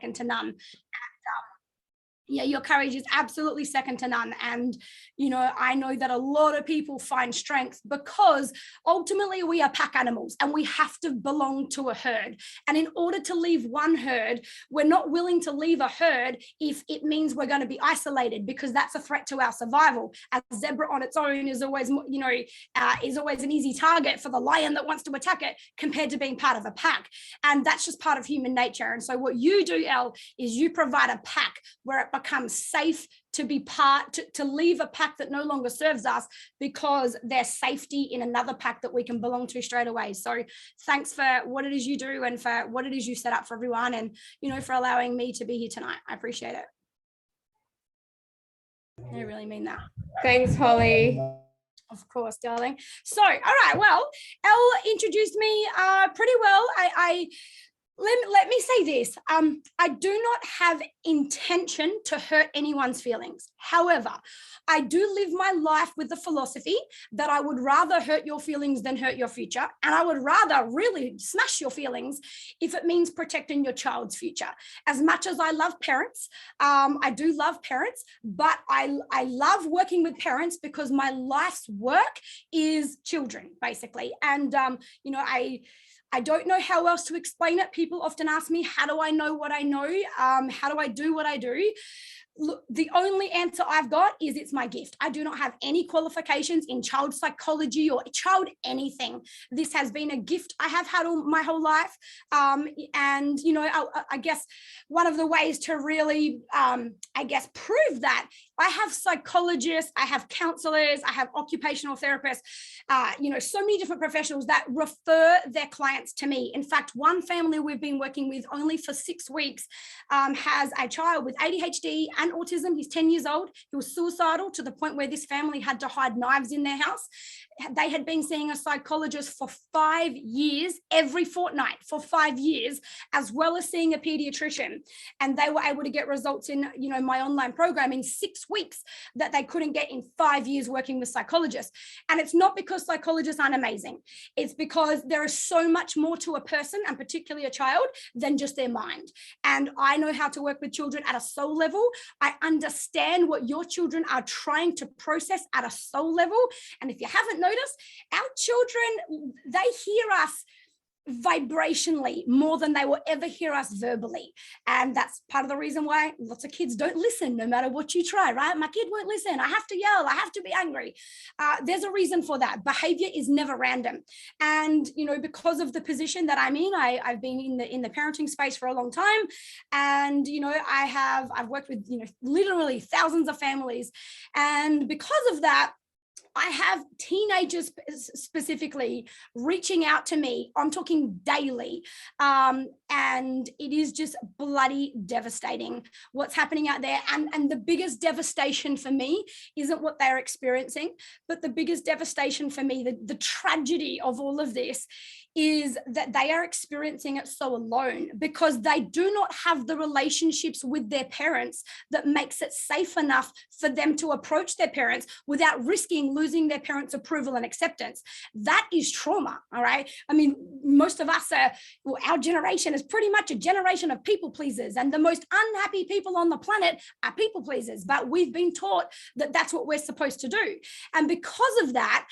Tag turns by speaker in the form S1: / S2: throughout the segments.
S1: second to none. Yeah, your courage is absolutely second to none. And, you know, I know that a lot of people find strength because ultimately we are pack animals and we have to belong to a herd. And in order to leave one herd, we're not willing to leave a herd if it means we're going to be isolated, because that's a threat to our survival. A zebra on its own is always, you know, is always an easy target for the lion that wants to attack it compared to being part of a pack. And that's just part of human nature. And so what you do, Elle, is you provide a pack where it becomes safe to be to leave a pack that no longer serves us, because there's safety in another pack that we can belong to straight away. So thanks for what it is you do and for what it is you set up for everyone, and, you know, for allowing me to be here tonight. I appreciate it. I really mean that.
S2: Thanks, Holly.
S1: Of course, darling. So, all right, well, Elle introduced me pretty well. Let me say this. I do not have intention to hurt anyone's feelings. However, I do live my life with the philosophy that I would rather hurt your feelings than hurt your future. And I would rather really smash your feelings if it means protecting your child's future. As much as I love parents, I do love parents, but I love working with parents because my life's work is children, basically. And, you know, I don't know how else to explain it. People often ask me, how do I know what I know? How do I do what I do? Look, the only answer I've got is it's my gift. I do not have any qualifications in child psychology or child anything. This has been a gift I have had all my whole life. And, you know, I guess one of the ways to really, I guess, prove that, I have psychologists, I have counselors, I have occupational therapists, you know, so many different professionals that refer their clients to me. In fact, one family we've been working with only for 6 weeks has a child with ADHD and autism. He's 10 years old. He was suicidal to the point where this family had to hide knives in their house. They had been seeing a psychologist for 5 years, every fortnight for 5 years, as well as seeing a pediatrician. And they were able to get results in, you know, my online program in 6 weeks that they couldn't get in 5 years working with psychologists. And it's not because psychologists aren't amazing. It's because there is so much more to a person, and particularly a child, than just their mind. And I know how to work with children at a soul level. I understand what your children are trying to process at a soul level. And if you haven't noticed, our children, they hear us vibrationally more than they will ever hear us verbally. And that's part of the reason why lots of kids don't listen no matter what you try, right? My kid won't listen. I have to yell. I have to be angry. There's a reason for that. Behavior is never random. And, you know, because of the position that I'm in, I've been in the parenting space for a long time. And, you know, I've worked with, you know, literally thousands of families. And because of that, I have teenagers specifically reaching out to me. I'm talking daily. And it is just bloody devastating what's happening out there. And the biggest devastation for me isn't what they're experiencing, but the biggest devastation for me, the tragedy of all of this, is that they are experiencing it so alone because they do not have the relationships with their parents that makes it safe enough for them to approach their parents without risking losing their parents' approval and acceptance. That is trauma, all right? I mean, most of us our generation is pretty much a generation of people pleasers, and the most unhappy people on the planet are people pleasers, but we've been taught that that's what we're supposed to do. And because of that,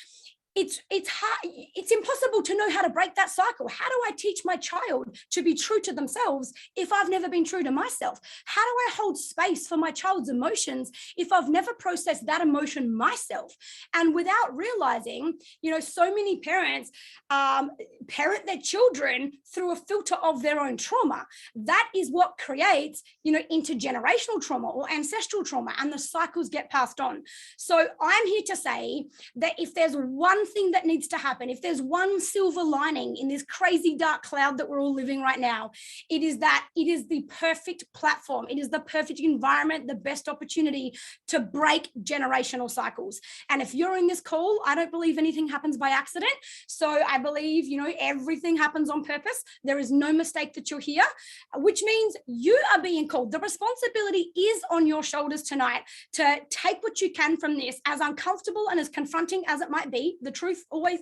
S1: it's hard, it's impossible to know how to break that cycle. How do I teach my child to be true to themselves if I've never been true to myself? How do I hold space for my child's emotions if I've never processed that emotion myself? And without realizing, you know, so many parents parent their children through a filter of their own trauma. That is what creates, you know, intergenerational trauma or ancestral trauma, and the cycles get passed on. So I'm here to say that if there's one thing that needs to happen, if there's one silver lining in this crazy dark cloud that we're all living right now, it is that it is the perfect platform. It is the perfect environment, the best opportunity to break generational cycles. And if you're in this call, I don't believe anything happens by accident. So I believe, you know, everything happens on purpose. There is no mistake that you're here, which means you are being called. The responsibility is on your shoulders tonight to take what you can from this, as uncomfortable and as confronting as it might be. The truth always,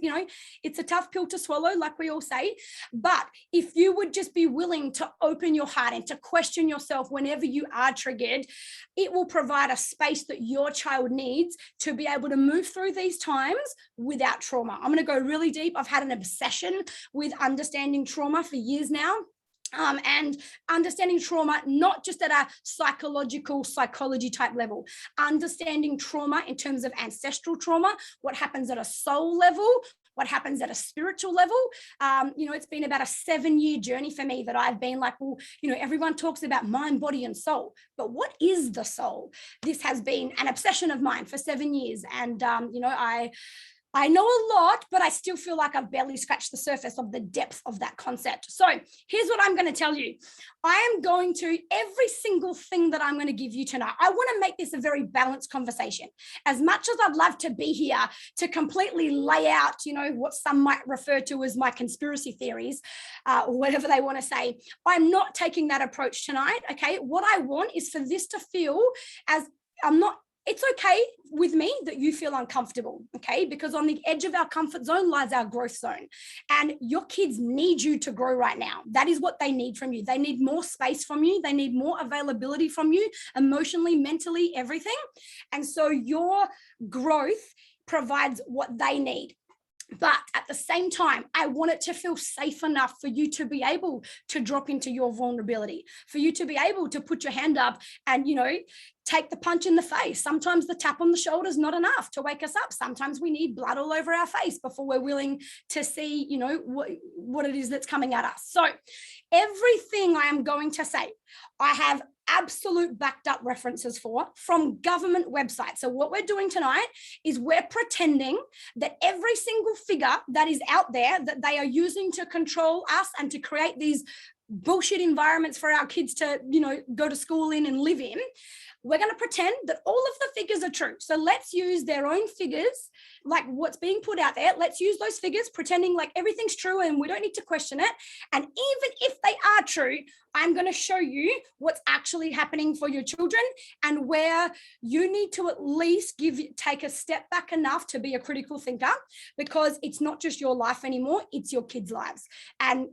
S1: it's a tough pill to swallow, like we all say. But if you would just be willing to open your heart and to question yourself whenever you are triggered, it will provide a space that your child needs to be able to move through these times without trauma. I'm going to go really deep. I've had an obsession with understanding trauma for years now. And understanding trauma, not just at a psychology type level, understanding trauma in terms of ancestral trauma, what happens at a soul level, what happens at a spiritual level. It's been about a 7-year journey for me that I've been like, well, everyone talks about mind, body, and soul, but what is the soul? This has been an obsession of mine for 7 years. And, I know a lot, but I still feel like I've barely scratched the surface of the depth of that concept. So here's what I'm going to tell you. I am going to, every single thing that I'm going to give you tonight, I want to make this a very balanced conversation. As much as I'd love to be here to completely lay out, what some might refer to as my conspiracy theories, or whatever they want to say, I'm not taking that approach tonight, okay? What I want is for this to feel as it's okay with me that you feel uncomfortable, okay? Because on the edge of our comfort zone lies our growth zone. And your kids need you to grow right now. That is what they need from you. They need more space from you. They need more availability from you, emotionally, mentally, everything. And so your growth provides what they need. But at the same time, I want it to feel safe enough for you to be able to drop into your vulnerability, for you to be able to put your hand up and, take the punch in the face. Sometimes the tap on the shoulder is not enough to wake us up. Sometimes we need blood all over our face before we're willing to see, what it is that's coming at us. So everything I am going to say, I have absolute backed up references from government websites. So what we're doing tonight is we're pretending that every single figure that is out there that they are using to control us and to create these bullshit environments for our kids to, go to school in and live in, we're going to pretend that all of the figures are true. So let's use their own figures, like what's being put out there. Let's use those figures, pretending like everything's true and we don't need to question it. And even if they are true, I'm going to show you what's actually happening for your children and where you need to at least take a step back enough to be a critical thinker, because it's not just your life anymore, it's your kids' lives. And,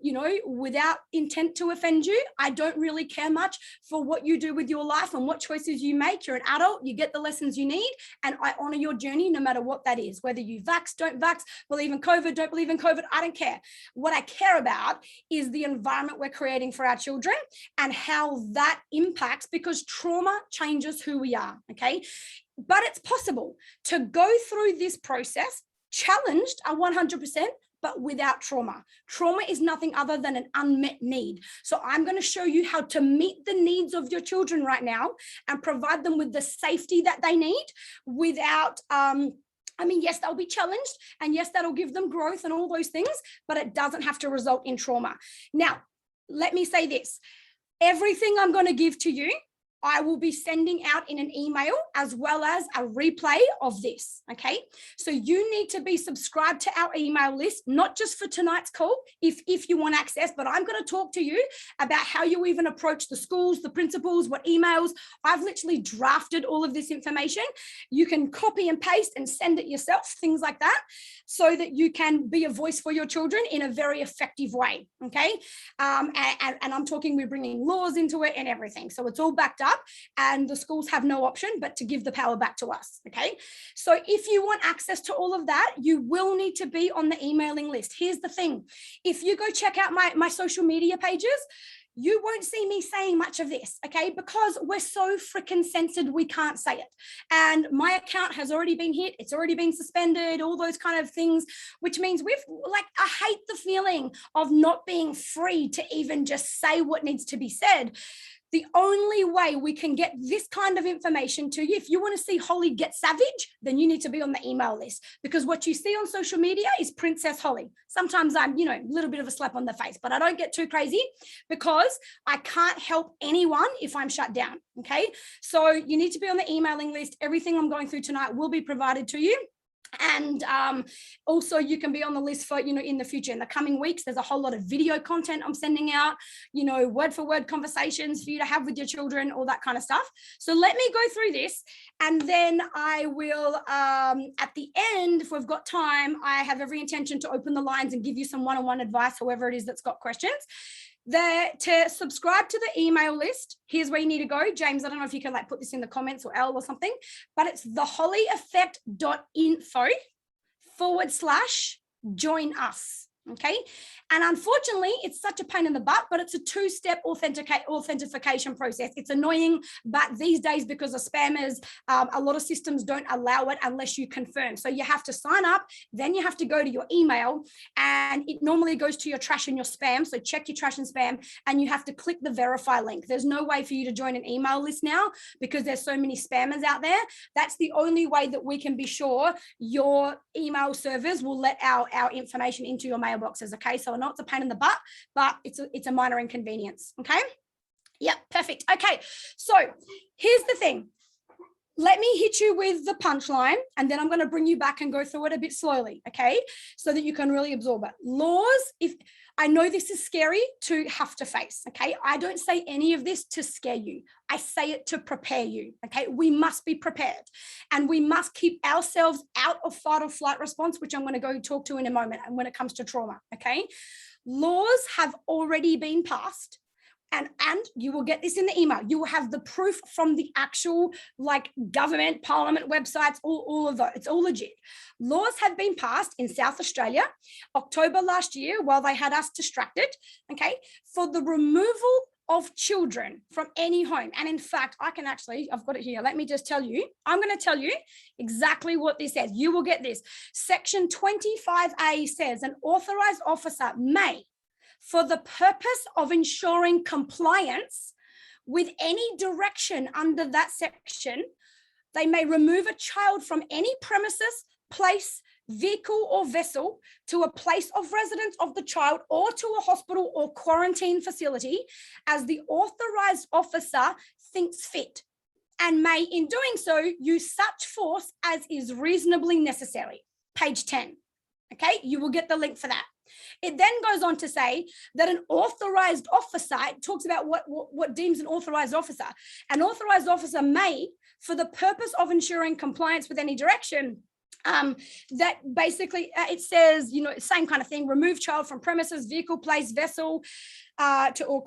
S1: without intent to offend you, I don't really care much for what you do with your life and what choices you make. You're an adult, you get the lessons you need, and I honor your journey no matter what that is. Whether you vax, don't vax, believe in COVID, don't believe in COVID, I don't care. What I care about is the environment we're creating for our children and how that impacts, because trauma changes who we are, okay? But it's possible to go through this process challenged 100%, but without trauma. Trauma is nothing other than an unmet need. So I'm going to show you how to meet the needs of your children right now and provide them with the safety that they need without, yes, they'll be challenged, and yes, that'll give them growth and all those things, but it doesn't have to result in trauma. Now, let me say this. Everything I'm going to give to you, I will be sending out in an email as well as a replay of this, okay? So you need to be subscribed to our email list, not just for tonight's call, if you want access, but I'm going to talk to you about how you even approach the schools, the principals, what emails. I've literally drafted all of this information. You can copy and paste and send it yourself, things like that, so that you can be a voice for your children in a very effective way, okay? And I'm talking, we're bringing laws into it and everything. So it's all backed up, and the schools have no option but to give the power back to us, okay? So if you want access to all of that, you will need to be on the emailing list. Here's the thing. If you go check out my social media pages, you won't see me saying much of this, okay? Because we're so freaking censored, we can't say it. And my account has already been hit. It's already been suspended, all those kind of things, which means I hate the feeling of not being free to even just say what needs to be said. The only way we can get this kind of information to you, if you want to see Holly get savage, then you need to be on the email list, because what you see on social media is Princess Holly. Sometimes I'm, a little bit of a slap on the face, but I don't get too crazy because I can't help anyone if I'm shut down, okay? So you need to be on the emailing list. Everything I'm going through tonight will be provided to you. And also you can be on the list for, in the future, in the coming weeks. There's a whole lot of video content I'm sending out, word for word conversations for you to have with your children, all that kind of stuff. So let me go through this, and then I will, at the end, if we've got time, I have every intention to open the lines and give you some one-on-one advice, whoever it is that's got questions. To subscribe to the email list, here's where you need to go. James, I don't know if you can put this in the comments, or Elle or something, but it's thehollyeffect.info/join us. Okay. And unfortunately, it's such a pain in the butt, but it's a two-step authentication process. It's annoying, but these days, because of spammers, a lot of systems don't allow it unless you confirm. So you have to sign up, then you have to go to your email, and it normally goes to your trash and your spam. So check your trash and spam, and you have to click the verify link. There's no way for you to join an email list now because there's so many spammers out there. That's the only way that we can be sure your email servers will let our information into your mailboxes. Okay, so I know it's a pain in the butt, but it's a minor inconvenience. Okay. Yep. Perfect. Okay. So here's the thing. Let me hit you with the punchline, and then I'm going to bring you back and go through it a bit slowly. Okay. So that you can really absorb it. Laws, if I know this is scary to have to face. Okay. I don't say any of this to scare you. I say it to prepare you. Okay. We must be prepared, and we must keep ourselves out of fight or flight response, which I'm going to go talk to in a moment. And when it comes to trauma. Okay. Laws have already been passed, and you will get this in the email. You will have the proof from the actual government, parliament websites, all of that. It's all legit. Laws have been passed in South Australia, October last year, while they had us distracted, okay, for the removal of children from any home. And in fact, I've got it here. Let me just tell you, I'm going to tell you exactly what this says. You will get this. Section 25A says an authorized officer may, for the purpose of ensuring compliance with any direction under that section, they may remove a child from any premises, place, vehicle, or vessel to a place of residence of the child, or to a hospital or quarantine facility as the authorized officer thinks fit, and may in doing so use such force as is reasonably necessary. Page 10. Okay, you will get the link for that. It then goes on to say that an authorized officer, it talks about what deems an authorized officer. An authorized officer may, for the purpose of ensuring compliance with any direction, that basically it says, same kind of thing, remove child from premises, vehicle, place, vessel, to a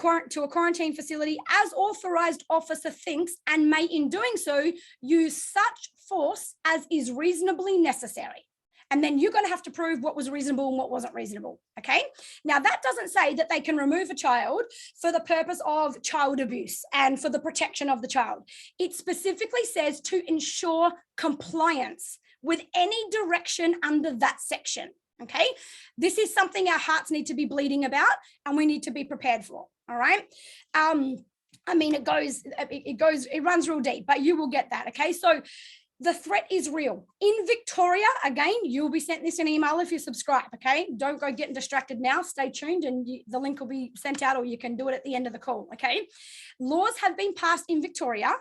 S1: quarantine facility as authorized officer thinks, and may in doing so use such force as is reasonably necessary. And then you're going to have to prove what was reasonable and what wasn't reasonable. Okay. Now that doesn't say that they can remove a child for the purpose of child abuse and for the protection of the child. It specifically says to ensure compliance with any direction under that section. Okay. This is something our hearts need to be bleeding about, and we need to be prepared for. All right. It runs real deep, but you will get that. Okay. So the threat is real. In Victoria, again, you'll be sent this in email if you subscribe, okay? Don't go getting distracted now. Stay tuned, and the link will be sent out, or you can do it at the end of the call, okay? Laws have been passed in Victoria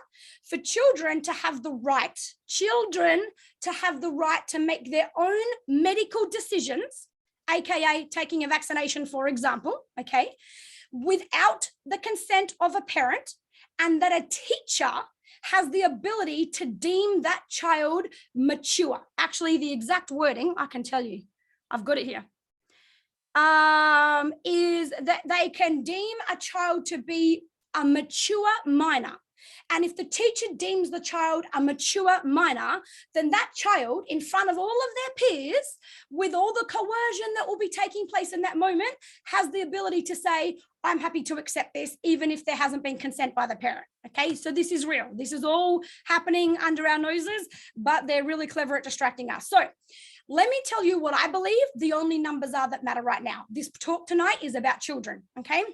S1: for children to have the right to make their own medical decisions, aka taking a vaccination, for example, okay, without the consent of a parent, and that a teacher has the ability to deem that child mature. Actually, the exact wording, I can tell you, I've got it here, is that they can deem a child to be a mature minor. And if the teacher deems the child a mature minor, then that child, in front of all of their peers, with all the coercion that will be taking place in that moment, has the ability to say, I'm happy to accept this, even if there hasn't been consent by the parent. Okay, so this is real. This is all happening under our noses, but they're really clever at distracting us. So let me tell you what I believe the only numbers are that matter right now. This talk tonight is about children, okay?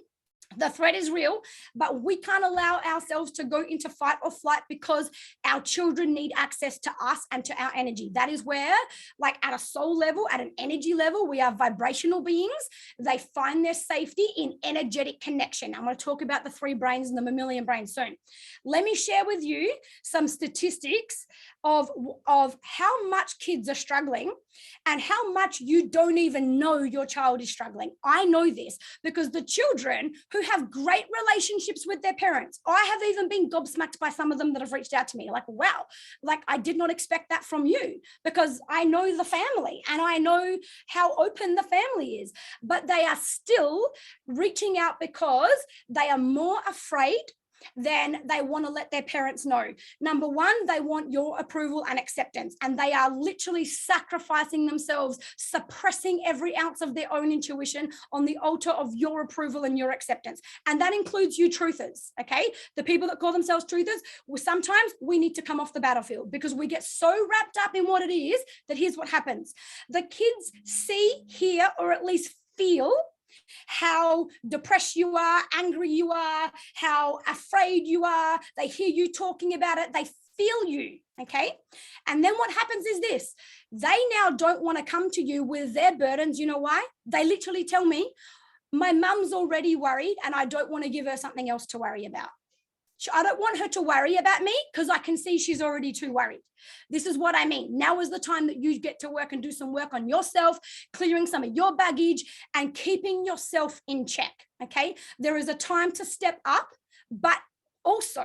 S1: The threat is real, but we can't allow ourselves to go into fight or flight because our children need access to us and to our energy. That is where, like at a soul level, at an energy level, we are vibrational beings. They find their safety in energetic connection. I'm going to talk about the 3 brains and the mammalian brain soon. Let me share with you some statistics of how much kids are struggling and how much you don't even know your child is struggling. I know this because the children who have great relationships with their parents, I have even been gobsmacked by some of them that have reached out to me like, wow, like I did not expect that from you, because I know the family and I know how open the family is, but they are still reaching out because they are more afraid than they want to let their parents know. Number one, they want your approval and acceptance, and they are literally sacrificing themselves, suppressing every ounce of their own intuition on the altar of your approval and your acceptance. And that includes you truthers, okay? The people that call themselves truthers, well, sometimes we need to come off the battlefield because we get so wrapped up in what it is that here's what happens. The kids see, hear, or at least feel how depressed you are, angry you are, how afraid you are. They hear you talking about it. They feel you, okay? And then what happens is this. They now don't want to come to you with their burdens. You know why? They literally tell me, my mum's already worried and I don't want to give her something else to worry about. I don't want her to worry about me because I can see she's already too worried. This is what I mean. Now is the time that you get to work and do some work on yourself, clearing some of your baggage and keeping yourself in check, okay? There is a time to step up, but also,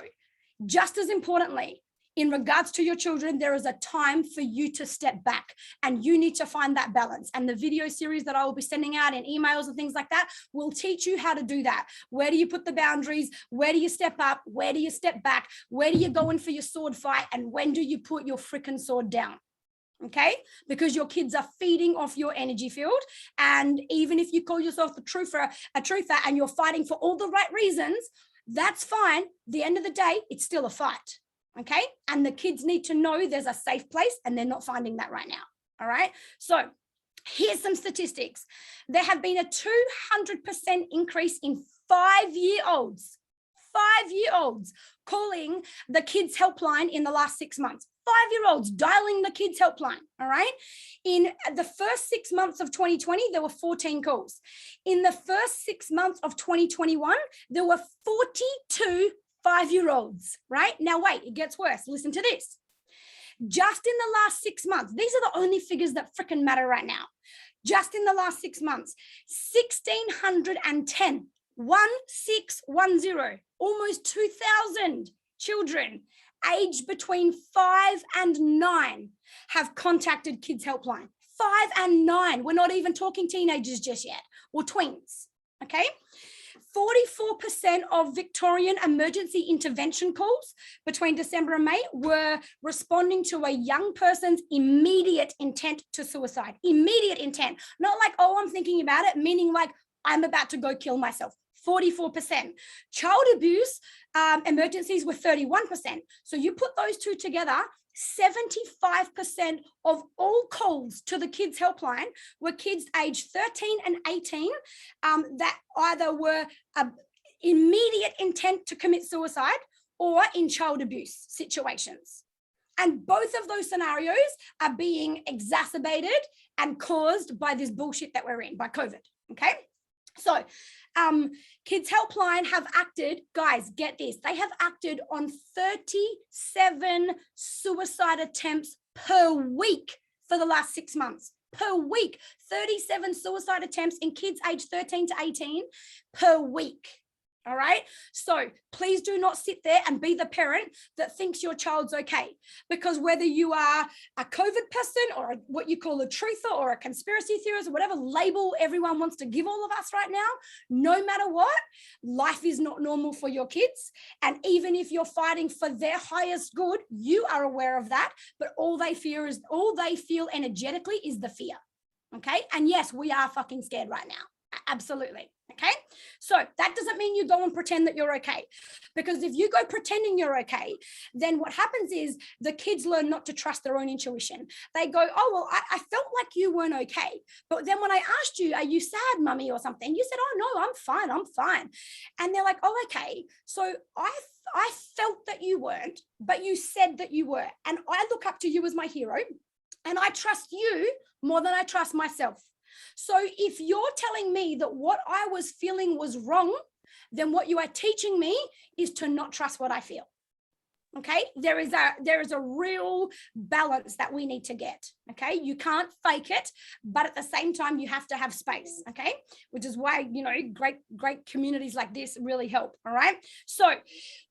S1: just as importantly, in regards to your children, there is a time for you to step back, and you need to find that balance. And the video series that I will be sending out in emails and things like that will teach you how to do that. Where do you put the boundaries? Where do you step up? Where do you step back? Where do you go in for your sword fight? And when do you put your freaking sword down? Okay, because your kids are feeding off your energy field. And even if you call yourself a truther and you're fighting for all the right reasons, that's fine. At the end of the day, it's still a fight. Okay. And the kids need to know there's a safe place, and they're not finding that right now. All right. So here's some statistics. There have been a 200% increase in 5-year-olds calling the kids helpline in the last 6 months. 5-year-olds dialing the kids helpline. All right. In the first 6 months of 2020, there were 14 calls. In the first 6 months of 2021, there were 42 5-year-olds, right? Now, wait, it gets worse. Listen to this. Just in the last 6 months, these are the only figures that freaking matter right now. Just in the last 6 months, 1,610, 1610, almost 2,000 children aged between 5 and 9 have contacted Kids Helpline. 5 and 9. We're not even talking teenagers just yet, or tweens, okay? 44% of Victorian emergency intervention calls between December and May were responding to a young person's immediate intent to suicide. Immediate intent. Not like, oh, I'm thinking about it, meaning like, I'm about to go kill myself. 44%. Child abuse emergencies were 31%. So you put those two together, 75% of all calls to the Kids Helpline were kids aged 13 and 18 that either were immediate intent to commit suicide or in child abuse situations. And both of those scenarios are being exacerbated and caused by this bullshit that we're in, by COVID, okay? So Kids Helpline have acted, guys, get this, they have acted on 37 suicide attempts per week for the last 6 months. Per week, 37 suicide attempts in kids aged 13 to 18 per week. All right. So please do not sit there and be the parent that thinks your child's okay, because whether you are a COVID person or what you call a truther or a conspiracy theorist or whatever label everyone wants to give all of us right now, no matter what, life is not normal for your kids. And even if you're fighting for their highest good, you are aware of that. But all they feel energetically is the fear. Okay. And yes, we are fucking scared right now. Absolutely. Okay. So that doesn't mean you go and pretend that you're okay. Because if you go pretending you're okay, then what happens is the kids learn not to trust their own intuition. They go, oh, well, I felt like you weren't okay. But then when I asked you, are you sad, mummy, or something? You said, oh, no, I'm fine. And they're like, oh, okay. So I felt that you weren't, but you said that you were. And I look up to you as my hero, and I trust you more than I trust myself. So if you're telling me that what I was feeling was wrong, then what you are teaching me is to not trust what I feel. Okay, there is a real balance that we need to get. Okay, you can't fake it, but at the same time you have to have space. Okay, which is why, you know, great communities like this really help. All right, so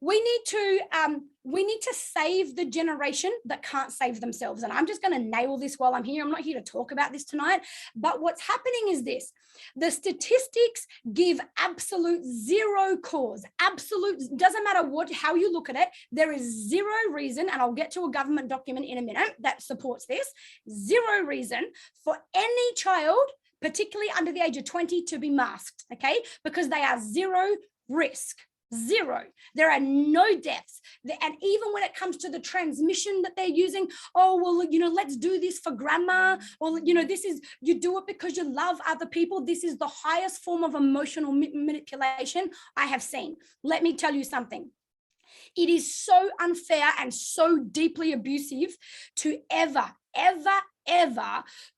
S1: we need to save the generation that can't save themselves. And I'm just going to nail this while I'm here. I'm not here to talk about this tonight, but what's happening is this: the statistics give absolute zero cause. Absolute, doesn't matter how you look at it. There is zero reason, and I'll get to a government document in a minute that supports this, zero reason for any child, particularly under the age of 20, to be masked, okay? Because they are zero risk. Zero. There are no deaths. And even when it comes to the transmission that they're using, oh, well, you know, let's do this for grandma, or, you know, this is, you do it because you love other people. This is the highest form of emotional manipulation I have seen. Let me tell you something. It is so unfair and so deeply abusive to ever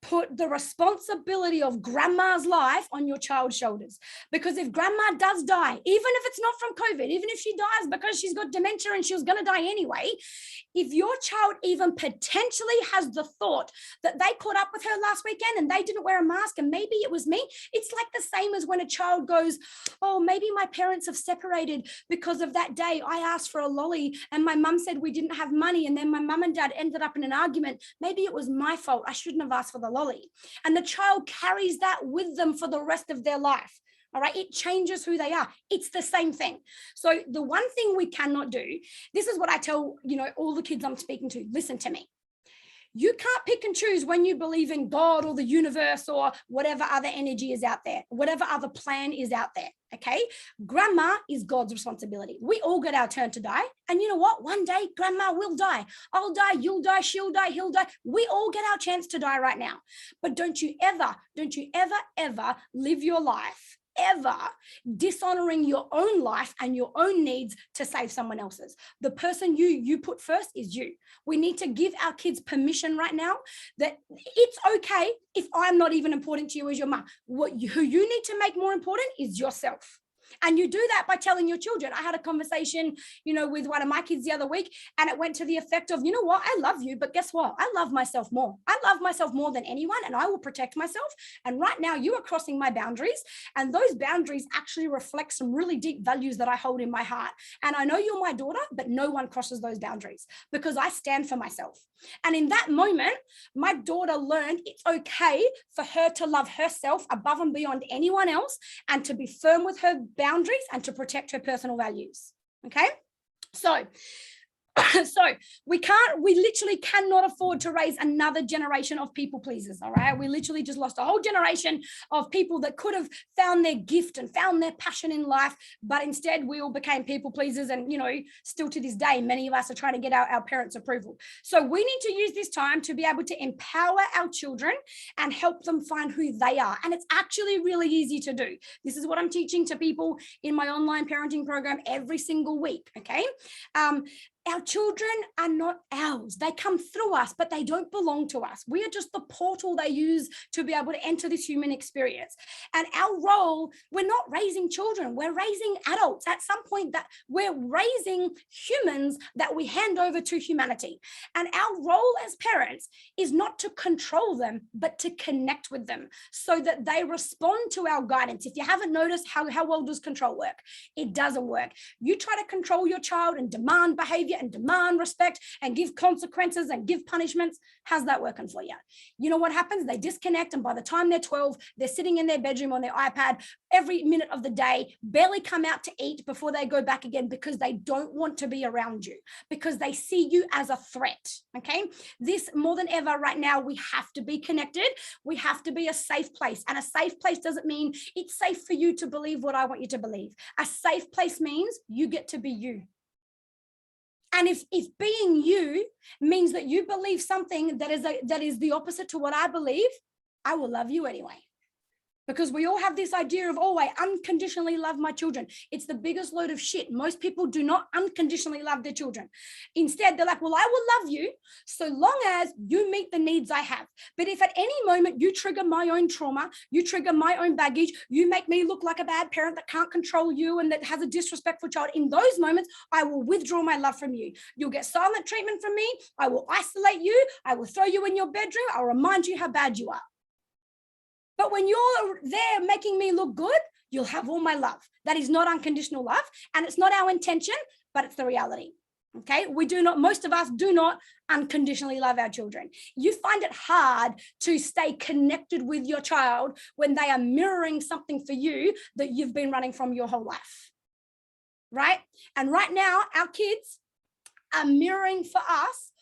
S1: put the responsibility of grandma's life on your child's shoulders. Because if grandma does die, even if it's not from COVID, even if she dies because she's got dementia and she was going to die anyway, if your child even potentially has the thought that they caught up with her last weekend and they didn't wear a mask and maybe it was me, it's like the same as when a child goes, oh, maybe my parents have separated because of that day I asked for a lolly and my mum said we didn't have money, and then my mum and dad ended up in an argument. Maybe it was my fault. I shouldn't have asked for the lolly. And the child carries that with them for the rest of their life. All right, it changes who they are. It's the same thing. So the one thing we cannot do, this is what I tell, you know, all the kids I'm speaking to, listen to me. You can't pick and choose when you believe in God or the universe or whatever other energy is out there, whatever other plan is out there, okay? Grandma is God's responsibility. We all get our turn to die. And you know what? One day, grandma will die. I'll die, you'll die, she'll die, he'll die. We all get our chance to die right now. But don't you ever live your life ever dishonoring your own life and your own needs to save someone else's. The person you put first is you. We need to give our kids permission right now that it's okay if I'm not even important to you as your mom. Who you need to make more important is yourself. And you do that by telling your children. I had a conversation, you know, with one of my kids the other week, and it went to the effect of, you know what, I love you, but guess what? I love myself more. I love myself more than anyone, and I will protect myself. And right now you are crossing my boundaries, and those boundaries actually reflect some really deep values that I hold in my heart. And I know you're my daughter, but no one crosses those boundaries because I stand for myself. And in that moment, my daughter learned it's okay for her to love herself above and beyond anyone else, and to be firm with her boundaries and to protect her personal values. Okay, so we literally cannot afford to raise another generation of people pleasers. All right, we literally just lost a whole generation of people that could have found their gift and found their passion in life, but instead we all became people pleasers. And, you know, still to this day, many of us are trying to get our parents' approval. So we need to use this time to be able to empower our children and help them find who they are. And it's actually really easy to do. This is what I'm teaching to people in my online parenting program every single week. Okay. Our children are not ours. They come through us, but they don't belong to us. We are just the portal they use to be able to enter this human experience. And our role, we're not raising children, we're raising adults. At some point that we're raising humans that we hand over to humanity. And our role as parents is not to control them, but to connect with them so that they respond to our guidance. If you haven't noticed, how well does control work? It doesn't work. You try to control your child and demand behavior, behavior and demand respect and give consequences and give punishments. How's that working for you? You know what happens? They disconnect, and by the time they're 12, they're sitting in their bedroom on their iPad every minute of the day, barely come out to eat before they go back again, because they don't want to be around you, because they see you as a threat. Okay, this more than ever right now, we have to be connected. We have to be a safe place, and a safe place doesn't mean it's safe for you to believe what I want you to believe. A safe place means you get to be you. And if being you means that you believe something that is the opposite to what I believe, I will love you anyway. Because we all have this idea of, oh, I unconditionally love my children. It's the biggest load of shit. Most people do not unconditionally love their children. Instead, they're like, well, I will love you so long as you meet the needs I have. But if at any moment you trigger my own trauma, you trigger my own baggage, you make me look like a bad parent that can't control you and that has a disrespectful child, in those moments, I will withdraw my love from you. You'll get silent treatment from me. I will isolate you. I will throw you in your bedroom. I'll remind you how bad you are. But when you're there making me look good, you'll have all my love. That is not unconditional love. And it's not our intention, but it's the reality. Okay, most of us do not unconditionally love our children. You find it hard to stay connected with your child when they are mirroring something for you that you've been running from your whole life. Right? And right now, our kids are mirroring for us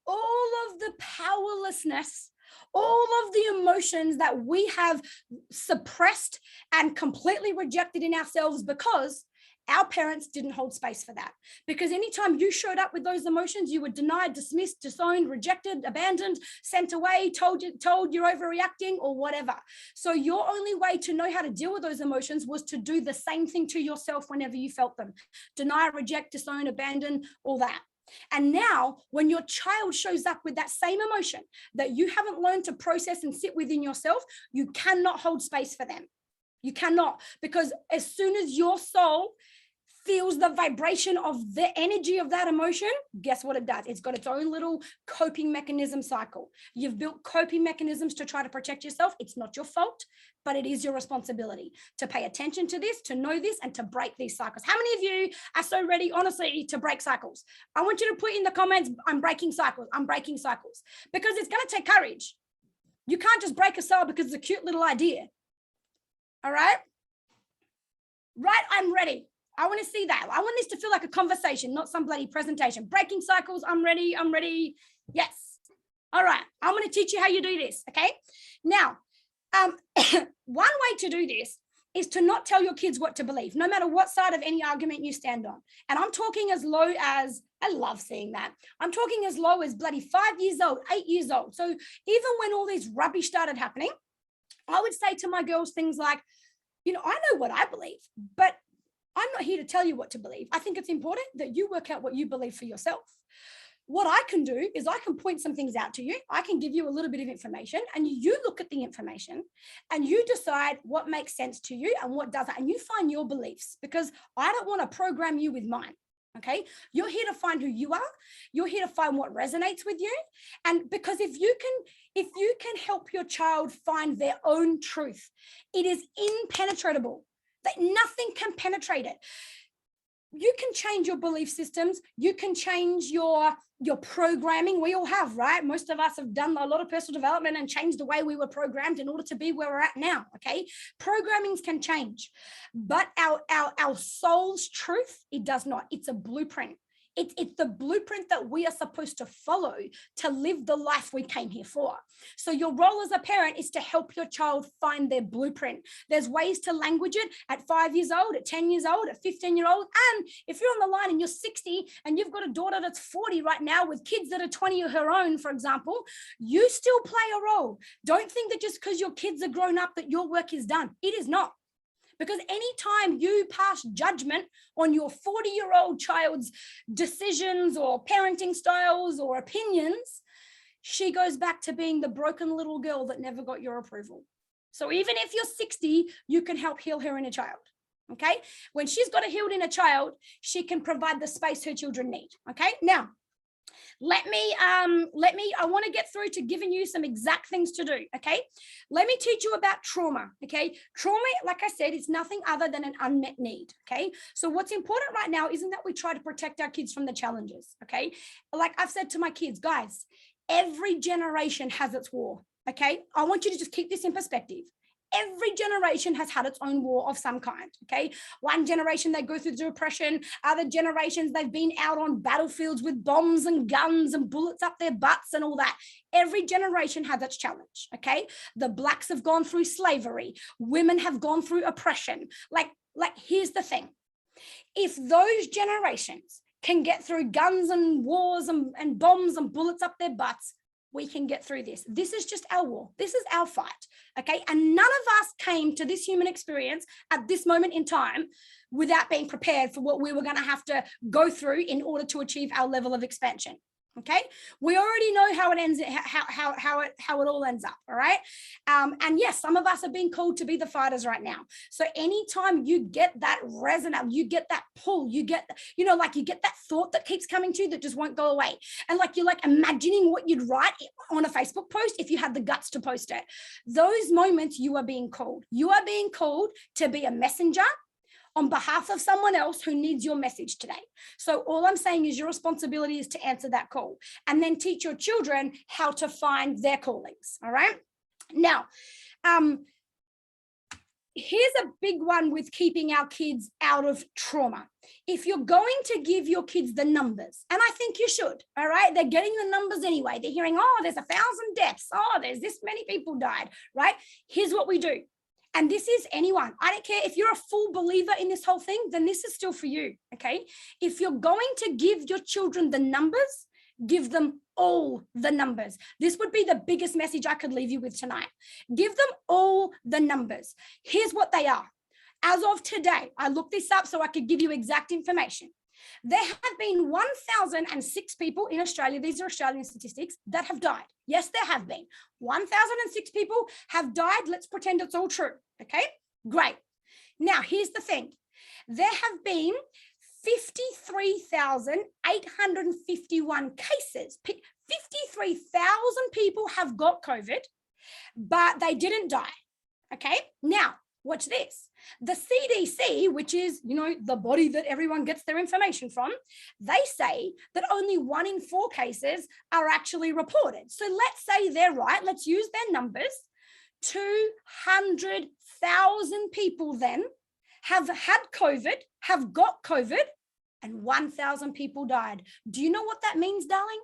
S1: all of the powerlessness, all of the emotions that we have suppressed and completely rejected in ourselves because our parents didn't hold space for that. Because anytime you showed up with those emotions, you were denied, dismissed, disowned, rejected, abandoned, sent away, told you're overreacting or whatever. So your only way to know how to deal with those emotions was to do the same thing to yourself whenever you felt them. Deny, reject, disown, abandon, all that. And now when your child shows up with that same emotion that you haven't learned to process and sit within yourself, you cannot hold space for them. You cannot, because as soon as your soul feels the vibration of the energy of that emotion, guess what it does? It's got its own little coping mechanism cycle. You've built coping mechanisms to try to protect yourself. It's not your fault, but it is your responsibility to pay attention to this, to know this, and to break these cycles. How many of you are so ready, honestly, to break cycles? I want you to put in the comments, I'm breaking cycles. I'm breaking cycles, because it's going to take courage. You can't just break a cell because it's a cute little idea. All right? Right, I'm ready. I want to see that. I want this to feel like a conversation, not some bloody presentation. Breaking cycles, I'm ready, I'm ready. Yes. All right, I'm going to teach you how you do this, okay? Now, one way to do this is to not tell your kids what to believe, no matter what side of any argument you stand on. And I'm talking as low as, I love seeing that. I'm talking as low as bloody 5 years old, 8 years old. So even when all this rubbish started happening, I would say to my girls things like, you know, I know what I believe, but I'm not here to tell you what to believe. I think it's important that you work out what you believe for yourself. What I can do is I can point some things out to you. I can give you a little bit of information, and you look at the information and you decide what makes sense to you and what doesn't, and you find your beliefs, because I don't want to program you with mine. Okay, you're here to find who you are. You're here to find what resonates with you. And because if you can help your child find their own truth, it is impenetrable. That nothing can penetrate it. You can change your belief systems. You can change your programming. We all have, right? Most of us have done a lot of personal development and changed the way we were programmed in order to be where we're at now, okay? Programmings can change, but our soul's truth, it does not. It's a blueprint. It's the blueprint that we are supposed to follow to live the life we came here for. So your role as a parent is to help your child find their blueprint. There's ways to language it at 5 years old, at 10 years old, at 15-year-old. And if you're on the line and you're 60 and you've got a daughter that's 40 right now with kids that are 20 of her own, for example, you still play a role. Don't think that just because your kids are grown up that your work is done. It is not. Because anytime you pass judgment on your 40-year-old child's decisions or parenting styles or opinions, she goes back to being the broken little girl that never got your approval. So even if you're 60, you can help heal her inner child. Okay? When she's got a healed inner child, she can provide the space her children need. Okay? Now, I want to get through to giving you some exact things to do. Okay. Let me teach you about trauma. Okay. Trauma, like I said, is nothing other than an unmet need. Okay. So what's important right now isn't that we try to protect our kids from the challenges. Okay. Like I've said to my kids, guys, every generation has its war. Okay. I want you to just keep this in perspective. Every generation has had its own war of some kind, okay? One generation, they go through depression. Other generations, they've been out on battlefields with bombs and guns and bullets up their butts and all that. Every generation has its challenge, okay? The blacks have gone through slavery. Women have gone through oppression. Like here's the thing. If those generations can get through guns and wars and bombs and bullets up their butts, we can get through this. This is just our war. This is our fight, okay? And none of us came to this human experience at this moment in time without being prepared for what we were going to have to go through in order to achieve our level of expansion. Okay, we already know how it ends, how it all ends up. All right, and yes, some of us are being called to be the fighters right now. So anytime you get that resonance, you get that pull, you get, you get that thought that keeps coming to you that just won't go away, and you're imagining what you'd write on a Facebook post if you had the guts to post it. Those moments, you are being called. You are being called to be a messenger on behalf of someone else who needs your message today. So all I'm saying is your responsibility is to answer that call and then teach your children how to find their callings, all right? Now, here's a big one with keeping our kids out of trauma. If you're going to give your kids the numbers, and I think you should, all right? They're getting the numbers anyway. They're hearing, oh, there's 1,000 deaths. Oh, there's this many people died, right? Here's what we do. And this is anyone. I don't care if you're a full believer in this whole thing, then this is still for you, okay? If you're going to give your children the numbers, give them all the numbers. This would be the biggest message I could leave you with tonight. Give them all the numbers. Here's what they are. As of today, I looked this up so I could give you exact information. There have been 1,006 people in Australia, these are Australian statistics, that have died. Yes, there have been. 1,006 people have died. Let's pretend it's all true. Okay, great. Now, here's the thing. There have been 53,851 cases. 53,000 people have got COVID, but they didn't die. Okay, now, watch this. The CDC, which is, the body that everyone gets their information from, they say that only 1 in 4 cases are actually reported. So let's say they're right. Let's use their numbers. 200,000 people then have had COVID, have got COVID, and 1,000 people died. Do you know what that means, darling?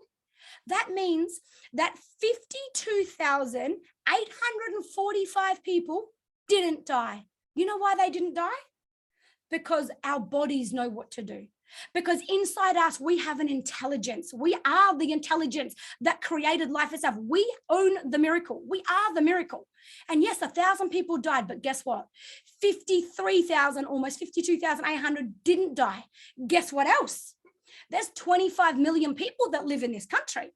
S1: That means that 52,845 people didn't die. You know why they didn't die? Because our bodies know what to do. Because inside us, we have an intelligence. We are the intelligence that created life itself. We own the miracle. We are the miracle. And yes, 1,000 people died, but guess what? 53,000, almost 52,800 didn't die. Guess what else? There's 25 million people that live in this country.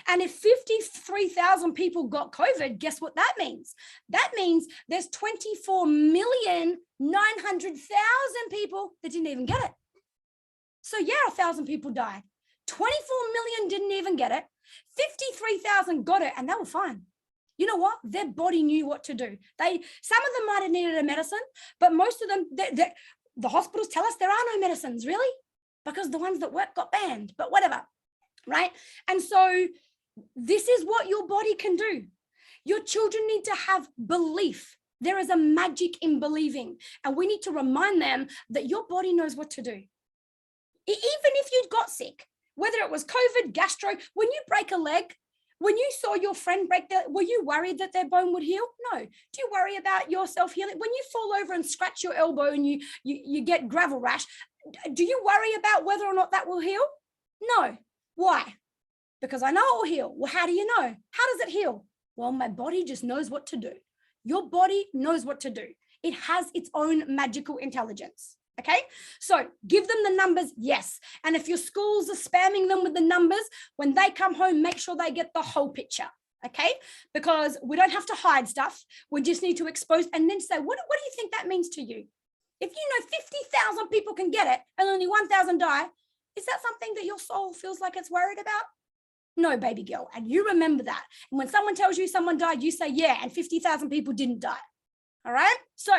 S1: And if 53,000 people got COVID, guess what that means? That means there's 24,900,000 people that didn't even get it. So yeah, 1,000 people died. 24 million didn't even get it. 53,000 got it and they were fine. You know what? Their body knew what to do. Some of them might have needed a medicine, but most of them, the hospitals tell us there are no medicines, really, because the ones that work got banned, but whatever, right? And so this is what your body can do. Your children need to have belief. There is a magic in believing, and we need to remind them that your body knows what to do. Even if you got sick, whether it was COVID, gastro, when you break a leg, when you saw your friend break were you worried that their bone would heal? No. Do you worry about yourself healing? When you fall over and scratch your elbow and you get gravel rash, do you worry about whether or not that will heal? No. Why? Because I know it will heal. Well, how do you know? How does it heal? Well, my body just knows what to do. Your body knows what to do. It has its own magical intelligence. Okay, so give them the numbers, yes. And if your schools are spamming them with the numbers, when they come home, make sure they get the whole picture, okay? Because we don't have to hide stuff. We just need to expose and then say, what do you think that means to you? If you know 50,000 people can get it and only 1,000 die, Is that something that your soul feels like it's worried about? No, baby girl. And you remember that. And when someone tells you someone died, you say, yeah, and 50,000 people didn't die. All right? So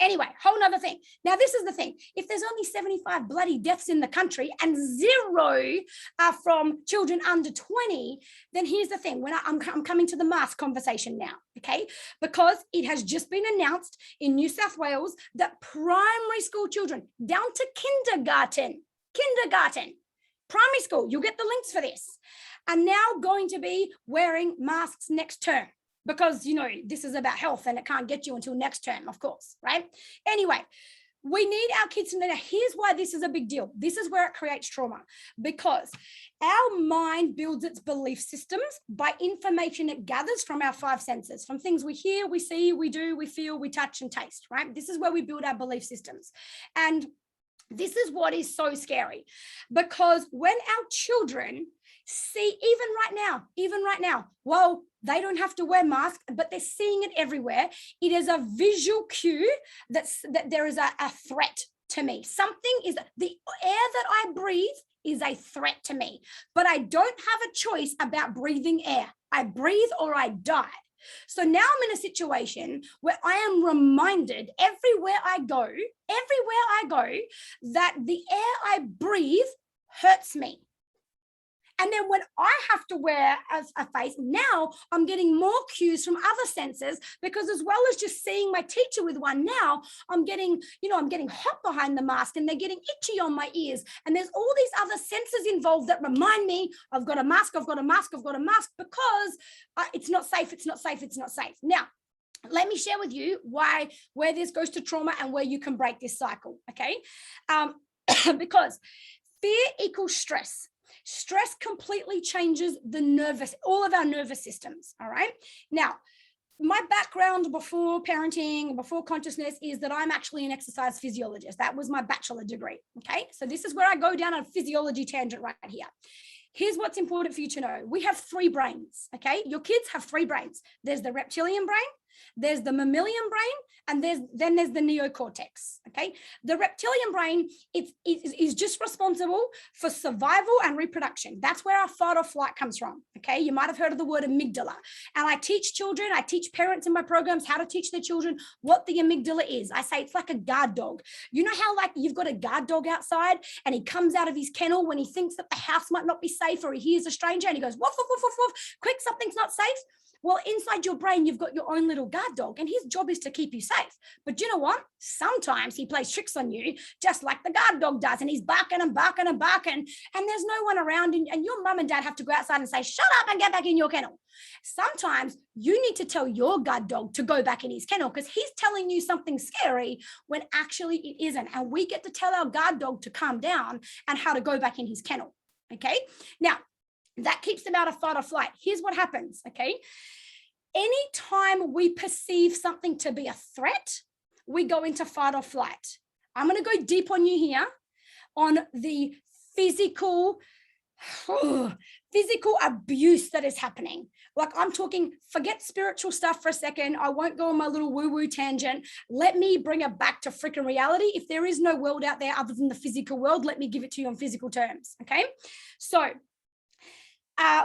S1: anyway, whole nother thing. Now, this is the thing. If there's only 75 bloody deaths in the country and 0 are from children under 20, then here's the thing. When I'm coming to the mask conversation now, okay? Because it has just been announced in New South Wales that primary school children down to kindergarten, primary school, you'll get the links for this, are now going to be wearing masks next term. Because, this is about health and it can't get you until next term, of course, right? Anyway, we need our kids to know. Now, here's why this is a big deal. This is where it creates trauma, because our mind builds its belief systems by information it gathers from our 5 senses, from things we hear, we see, we do, we feel, we touch and taste, right? This is where we build our belief systems. And this is what is so scary, because when our children see, even right now, well, they don't have to wear masks, but they're seeing it everywhere. It is a visual cue that there is a threat to me. Something is, the air that I breathe is a threat to me, but I don't have a choice about breathing air. I breathe or I die. So now I'm in a situation where I am reminded everywhere I go, that the air I breathe hurts me. And then when I have to wear a face, now I'm getting more cues from other senses, because as well as just seeing my teacher with one, now I'm getting hot behind the mask and they're getting itchy on my ears. And there's all these other senses involved that remind me, I've got a mask, because it's not safe. Now, let me share with you where this goes to trauma and where you can break this cycle, okay? Because fear equals stress. Stress completely changes all of our nervous systems, all right? Now, my background before parenting, before consciousness, is that I'm actually an exercise physiologist. That was my bachelor degree, okay? So this is where I go down a physiology tangent right here. Here's what's important for you to know. We have 3 brains, okay? Your kids have 3 brains. There's the reptilian brain, there's the mammalian brain, and then there's the neocortex, okay? The reptilian brain is just responsible for survival and reproduction. That's where our fight or flight comes from, okay? You might have heard of the word amygdala. And I teach parents in my programs how to teach their children what the amygdala is. I say it's like a guard dog. You know how like you've got a guard dog outside and he comes out of his kennel when he thinks that the house might not be safe, or he hears a stranger and he goes, woof, woof, woof, woof, woof, quick, something's not safe. Well, inside your brain, you've got your own little guard dog, and his job is to keep you safe. But you know what? Sometimes he plays tricks on you, just like the guard dog does, and he's barking, and there's no one around, and your mum and dad have to go outside and say, shut up and get back in your kennel. Sometimes you need to tell your guard dog to go back in his kennel, because he's telling you something scary when actually it isn't. And we get to tell our guard dog to calm down and how to go back in his kennel, okay? Now, that keeps them out of fight or flight. Here's what happens, okay? Anytime we perceive something to be a threat, we go into fight or flight. I'm going to go deep on you here on the physical abuse that is happening. Like, I'm talking, forget spiritual stuff for a second. I won't go on my little woo-woo tangent. Let me bring it back to freaking reality. If there is no world out there other than the physical world, let me give it to you on physical terms, okay? So,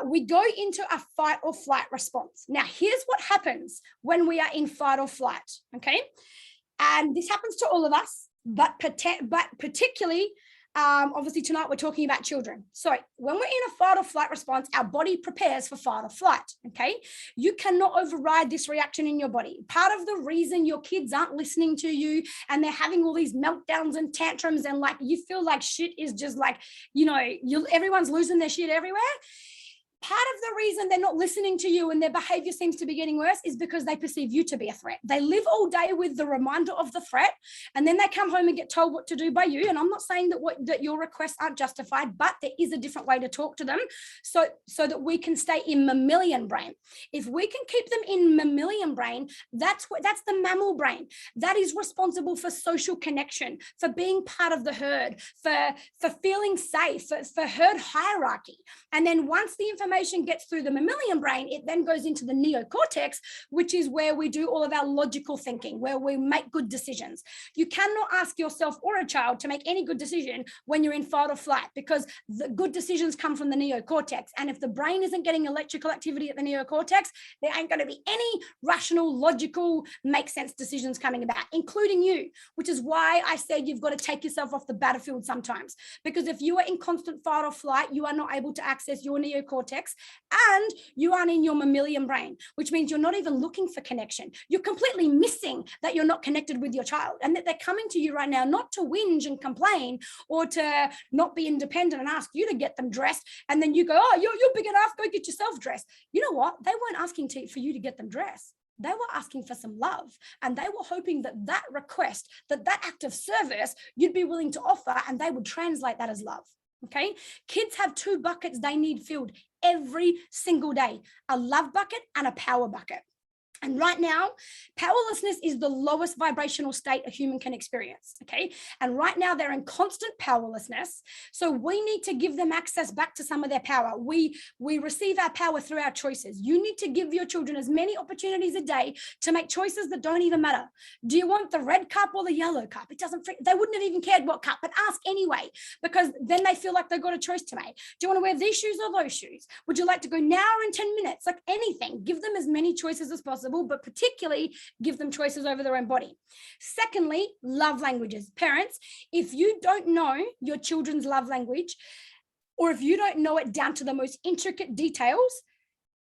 S1: we go into a fight or flight response. Now, here's what happens when we are in fight or flight, okay? And this happens to all of us, but particularly, obviously tonight we're talking about children. So when we're in a fight or flight response, our body prepares for fight or flight, okay? You cannot override this reaction in your body. Part of the reason your kids aren't listening to you and they're having all these meltdowns and tantrums and like you feel like shit is just like, everyone's losing their shit everywhere. Part of the reason they're not listening to you and their behavior seems to be getting worse is because they perceive you to be a threat. They live all day with the reminder of the threat, and then they come home and get told what to do by you. And I'm not saying that your requests aren't justified, but there is a different way to talk to them so that we can stay in mammalian brain. If we can keep them in mammalian brain, that's the mammal brain. That is responsible for social connection, for being part of the herd, for feeling safe, for herd hierarchy. And then once the information information gets through the mammalian brain, it then goes into the neocortex, which is where we do all of our logical thinking, where we make good decisions. You cannot ask yourself or a child to make any good decision when you're in fight or flight, because the good decisions come from the neocortex. And if the brain isn't getting electrical activity at the neocortex, there ain't going to be any rational, logical, make sense decisions coming about, including you, which is why I said you've got to take yourself off the battlefield sometimes. Because if you are in constant fight or flight, you are not able to access your neocortex, and you aren't in your mammalian brain, which means you're not even looking for connection. You're completely missing that you're not connected with your child, and that they're coming to you right now not to whinge and complain or to not be independent and ask you to get them dressed, and then you go, oh, you're big enough, go get yourself dressed. You know what? They weren't asking for you to get them dressed. They were asking for some love, and they were hoping that that request, that act of service, you'd be willing to offer, and they would translate that as love. Okay. Kids have two buckets they need filled every single day, a love bucket and a power bucket. And right now, powerlessness is the lowest vibrational state a human can experience, okay? And right now, they're in constant powerlessness. So we need to give them access back to some of their power. We receive our power through our choices. You need to give your children as many opportunities a day to make choices that don't even matter. Do you want the red cup or the yellow cup? It doesn't, they wouldn't have even cared what cup, but ask anyway, because then they feel like they've got a choice to make. Do you want to wear these shoes or those shoes? Would you like to go now or in 10 minutes? Like anything, give them as many choices as possible, but particularly give them choices over their own body. Secondly, love languages. Parents, if you don't know your children's love language, or if you don't know it down to the most intricate details,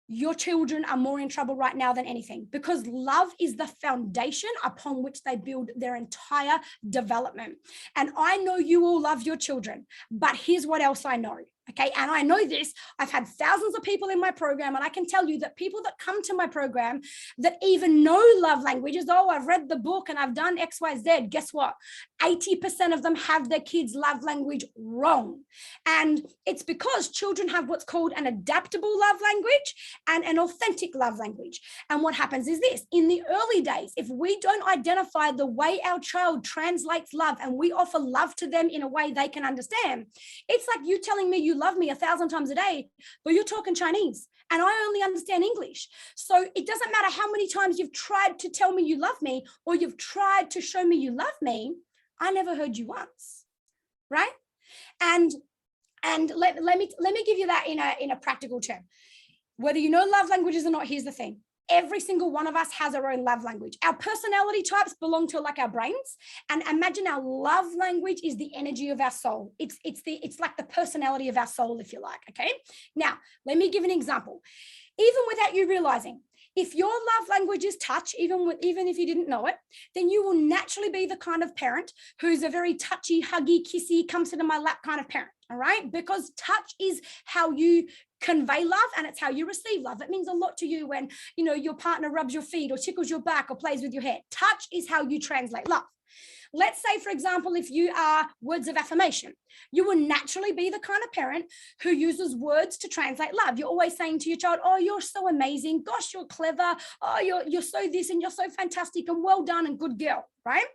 S1: your children are more in trouble right now than anything, because love is the foundation upon which they build their entire development. And I know you all love your children, but here's what else I know. Okay. And I know this, I've had thousands of people in my program, and I can tell you that people that come to my program that even know love languages, oh, I've read the book and I've done X, Y, Z. Guess what? 80% of them have their kids' love language wrong. And it's because children have what's called an adaptable love language and an authentic love language. And what happens is this: in the early days, if we don't identify the way our child translates love and we offer love to them in a way they can understand, it's like you telling me you love me 1,000 times a day, but you're talking Chinese and I only understand English. So it doesn't matter how many times you've tried to tell me you love me or you've tried to show me you love me, I never heard you once, right? And let me give you that in a practical term. Whether you know love languages or not, here's the thing. Every single one of us has our own love language. Our personality types belong to like our brains. And imagine our love language is the energy of our soul. It's like the personality of our soul, if you like. Okay. Now, let me give an example. Even without you realizing, if your love language is touch, even if you didn't know it, then you will naturally be the kind of parent who's a very touchy, huggy, kissy, come sit in my lap kind of parent. All right. Because touch is how you convey love, and it's how you receive love. It means a lot to you when, you know, your partner rubs your feet or tickles your back or plays with your hair. Touch is how you translate love. Let's say, for example, if you are words of affirmation, you will naturally be the kind of parent who uses words to translate love. You're always saying to your child, oh, you're so amazing. Gosh, you're clever. Oh, you're so this and you're so fantastic and well done and good girl, right?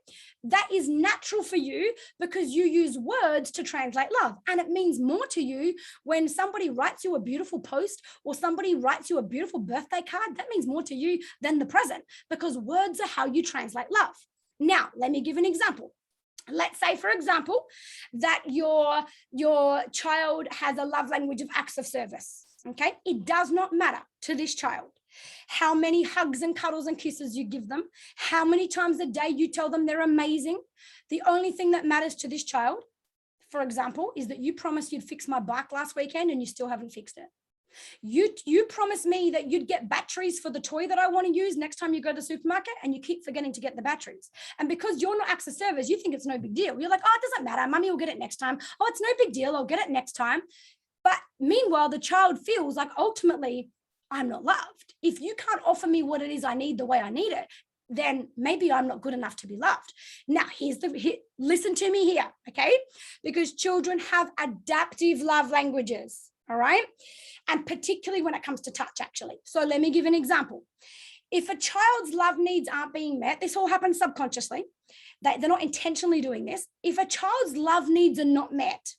S1: That is natural for you because you use words to translate love. And it means more to you when somebody writes you a beautiful post or somebody writes you a beautiful birthday card. That means more to you than the present, because words are how you translate love. Now, let me give an example. Let's say, for example, that your child has a love language of acts of service. Okay. It does not matter to this child how many hugs and cuddles and kisses you give them, how many times a day you tell them they're amazing. The only thing that matters to this child, for example, is that you promised you'd fix my bike last weekend and you still haven't fixed it. You promised me that you'd get batteries for the toy that I want to use next time you go to the supermarket, and you keep forgetting to get the batteries. And because you're not acts of service, you think it's no big deal. You're like, oh, it doesn't matter. Mummy will get it next time. Oh, it's no big deal. I'll get it next time. But meanwhile, the child feels like ultimately I'm not loved. If you can't offer me what it is I need the way I need it, then maybe I'm not good enough to be loved. Now, listen to me here, okay? Because children have adaptive love languages. All right. And particularly when it comes to touch, actually. So let me give an example. If a child's love needs aren't being met, this all happens subconsciously. They're not intentionally doing this. If a child's love needs are not met,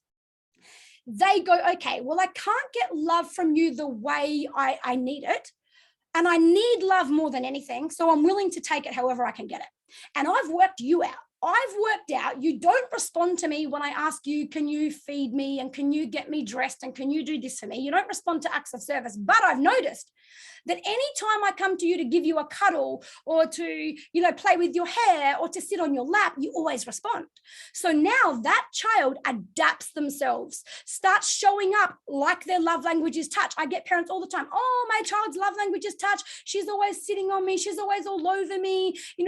S1: they go, okay, well, I can't get love from you the way I need it. And I need love more than anything. So I'm willing to take it however I can get it. And I've worked you out. I've worked out you don't respond to me when I ask you, can you feed me and can you get me dressed and can you do this for me? You don't respond to acts of service. But I've noticed that anytime I come to you to give you a cuddle or to, play with your hair or to sit on your lap, you always respond. So now that child adapts themselves, starts showing up like their love language is touch. I get parents all the time, oh, my child's love language is touch. She's always sitting on me. She's always all over me. You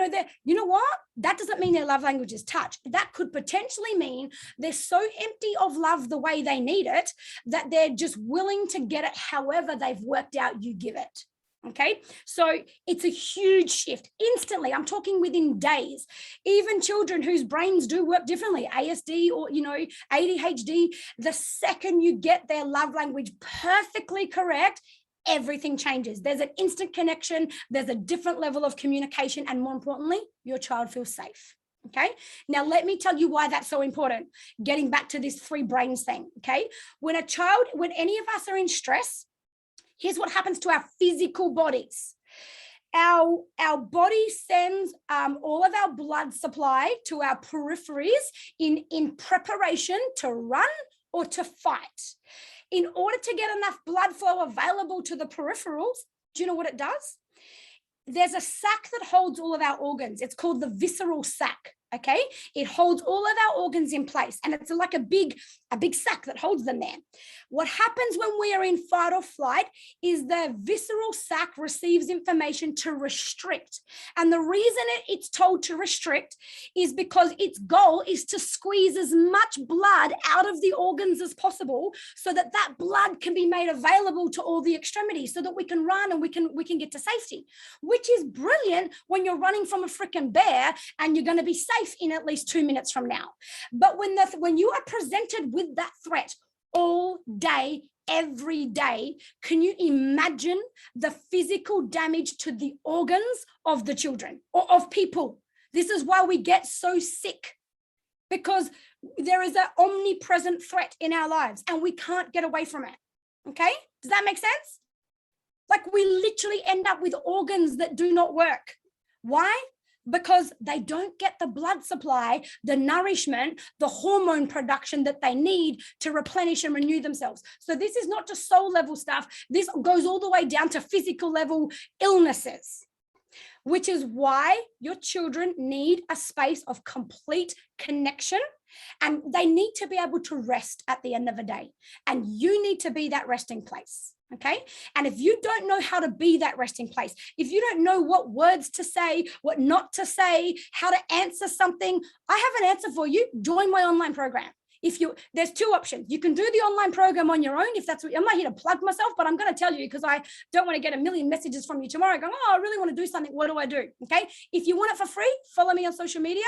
S1: know what? That doesn't mean their love language is touch. That could potentially mean they're so empty of love the way they need it that they're just willing to get it however they've worked out you give it. Okay, so it's a huge shift instantly. I'm talking within days. Even children whose brains do work differently, ASD or, ADHD, the second you get their love language perfectly correct, everything changes. There's an instant connection. There's a different level of communication. And more importantly, your child feels safe. Okay. Now, let me tell you why that's so important. Getting back to this 3 brains thing. Okay. When any of us are in stress, here's what happens to our physical bodies. Our body sends all of our blood supply to our peripheries in preparation to run or to fight. In order to get enough blood flow available to the peripherals, do you know what it does? There's a sac that holds all of our organs. It's called the visceral sac. Okay, it holds all of our organs in place, and it's like a big sac that holds them there. What happens when we are in fight or flight is the visceral sac receives information to restrict. And the reason it's told to restrict is because its goal is to squeeze as much blood out of the organs as possible so that that blood can be made available to all the extremities so that we can run and we can get to safety, which is brilliant when you're running from a freaking bear and you're going to be safe in at least 2 minutes from now. But when you are presented with that threat all day, every day, can you imagine the physical damage to the organs of the children or of people? This is why we get so sick, because there is an omnipresent threat in our lives and we can't get away from it. Okay? Does that make sense? Like, we literally end up with organs that do not work. Why? Because they don't get the blood supply, the nourishment, the hormone production that they need to replenish and renew themselves. So this is not just soul level stuff. This goes all the way down to physical level illnesses, which is why your children need a space of complete connection, and they need to be able to rest at the end of the day. And you need to be that resting place. Okay. And if you don't know how to be that resting place, if you don't know what words to say, what not to say, how to answer something, I have an answer for you. Join my online program. There's 2 options. You can do the online program on your own. If that's what, I'm not here to plug myself, but I'm going to tell you because I don't want to get a million messages from you tomorrow going, oh, I really want to do something. What do I do? Okay. If you want it for free, follow me on social media,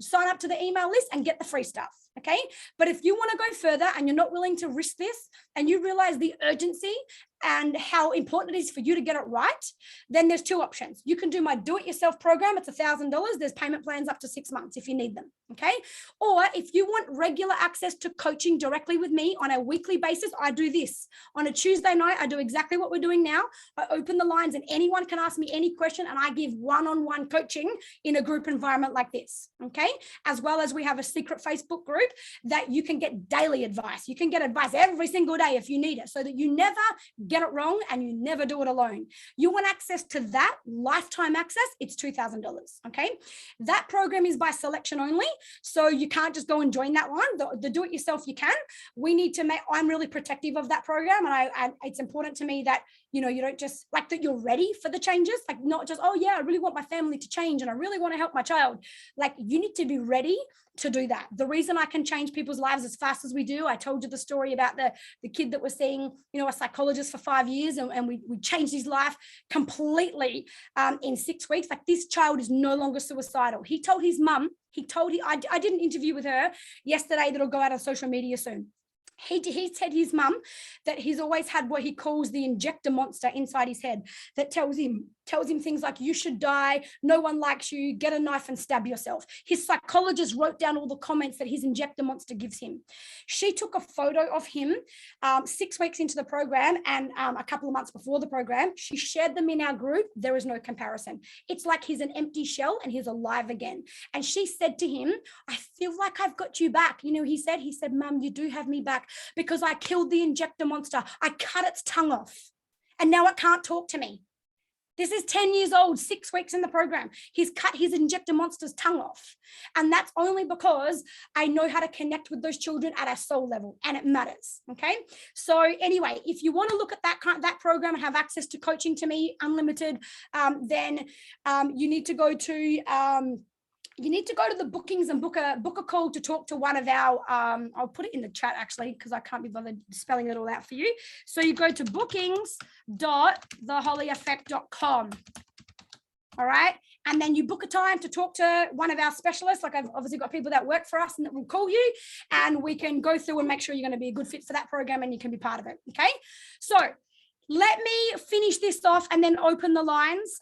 S1: sign up to the email list and get the free stuff. Okay. But if you want to go further and you're not willing to risk this and you realize the urgency and how important it is for you to get it right, then there's 2 options. You can do my do-it-yourself program. It's $1,000. There's payment plans up to 6 months if you need them. Okay. Or if you want regular access to coaching directly with me on a weekly basis, I do this. On a Tuesday night, I do exactly what we're doing now. I open the lines and anyone can ask me any question and I give one-on-one coaching in a group environment like this. Okay. As well as we have a secret Facebook group that you can get daily advice. You can get advice every single day if you need it so that you never get it wrong and you never do it alone. You want access to that lifetime access, it's $2,000. Okay. That program is by selection only. So you can't just go and join that one. The do it yourself, you can. I'm really protective of that program. And it's important to me that, you don't just like that you're ready for the changes, like not just, oh yeah, I really want my family to change and I really want to help my child. Like, you need to be ready to do that. The reason I can change people's lives as fast as we do, I told you the story about the kid that was seeing, a psychologist for 5 years and we changed his life completely in 6 weeks. Like, this child is no longer suicidal. He told his mum, I did an interview with her yesterday that'll go out on social media soon. He said his mum that he's always had what he calls the injector monster inside his head that tells him things like, you should die, no one likes you, get a knife and stab yourself. His psychologist wrote down all the comments that his injector monster gives him. She took a photo of him 6 weeks into the program and a couple of months before the program. She shared them in our group. There is no comparison. It's like he's an empty shell and he's alive again. And she said to him, I feel like I've got you back. You know, he said, Mum, you do have me back, because I killed the injector monster. I cut its tongue off and now it can't talk to me. This is 10 years old, 6 weeks in the program. He's cut his injector monster's tongue off. And that's only because I know how to connect with those children at a soul level, and it matters, okay? So anyway, if you want to look at that program and have access to coaching to me, unlimited, then you need to go to... you need to go to the bookings and book a call to talk to one of our, I'll put it in the chat actually, because I can't be bothered spelling it all out for you. So you go to bookings.theholyeffect.com. All right. And then you book a time to talk to one of our specialists. Like, I've obviously got people that work for us and that will call you, and we can go through and make sure you're going to be a good fit for that program and you can be part of it. Okay. So let me finish this off and then open the lines.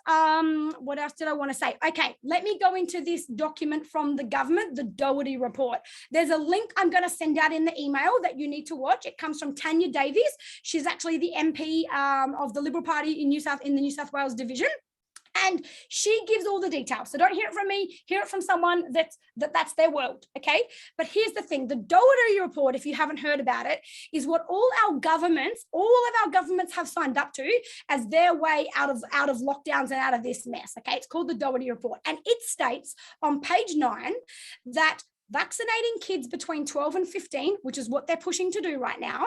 S1: What else did I want to say? Okay, let me go into this document from the government, the Doherty report. There's a link I'm going to send out in the email that you need to watch. It comes from Tanya Davies. She's actually the MP of the Liberal Party in the New South Wales division. And she gives all the details. So don't hear it from me, hear it from someone that's their world, okay? But here's the thing, the Doherty report, if you haven't heard about it, is what all of our governments have signed up to as their way out of lockdowns and out of this mess, okay? It's called the Doherty report. And it states on page 9 that vaccinating kids between 12 and 15, which is what they're pushing to do right now,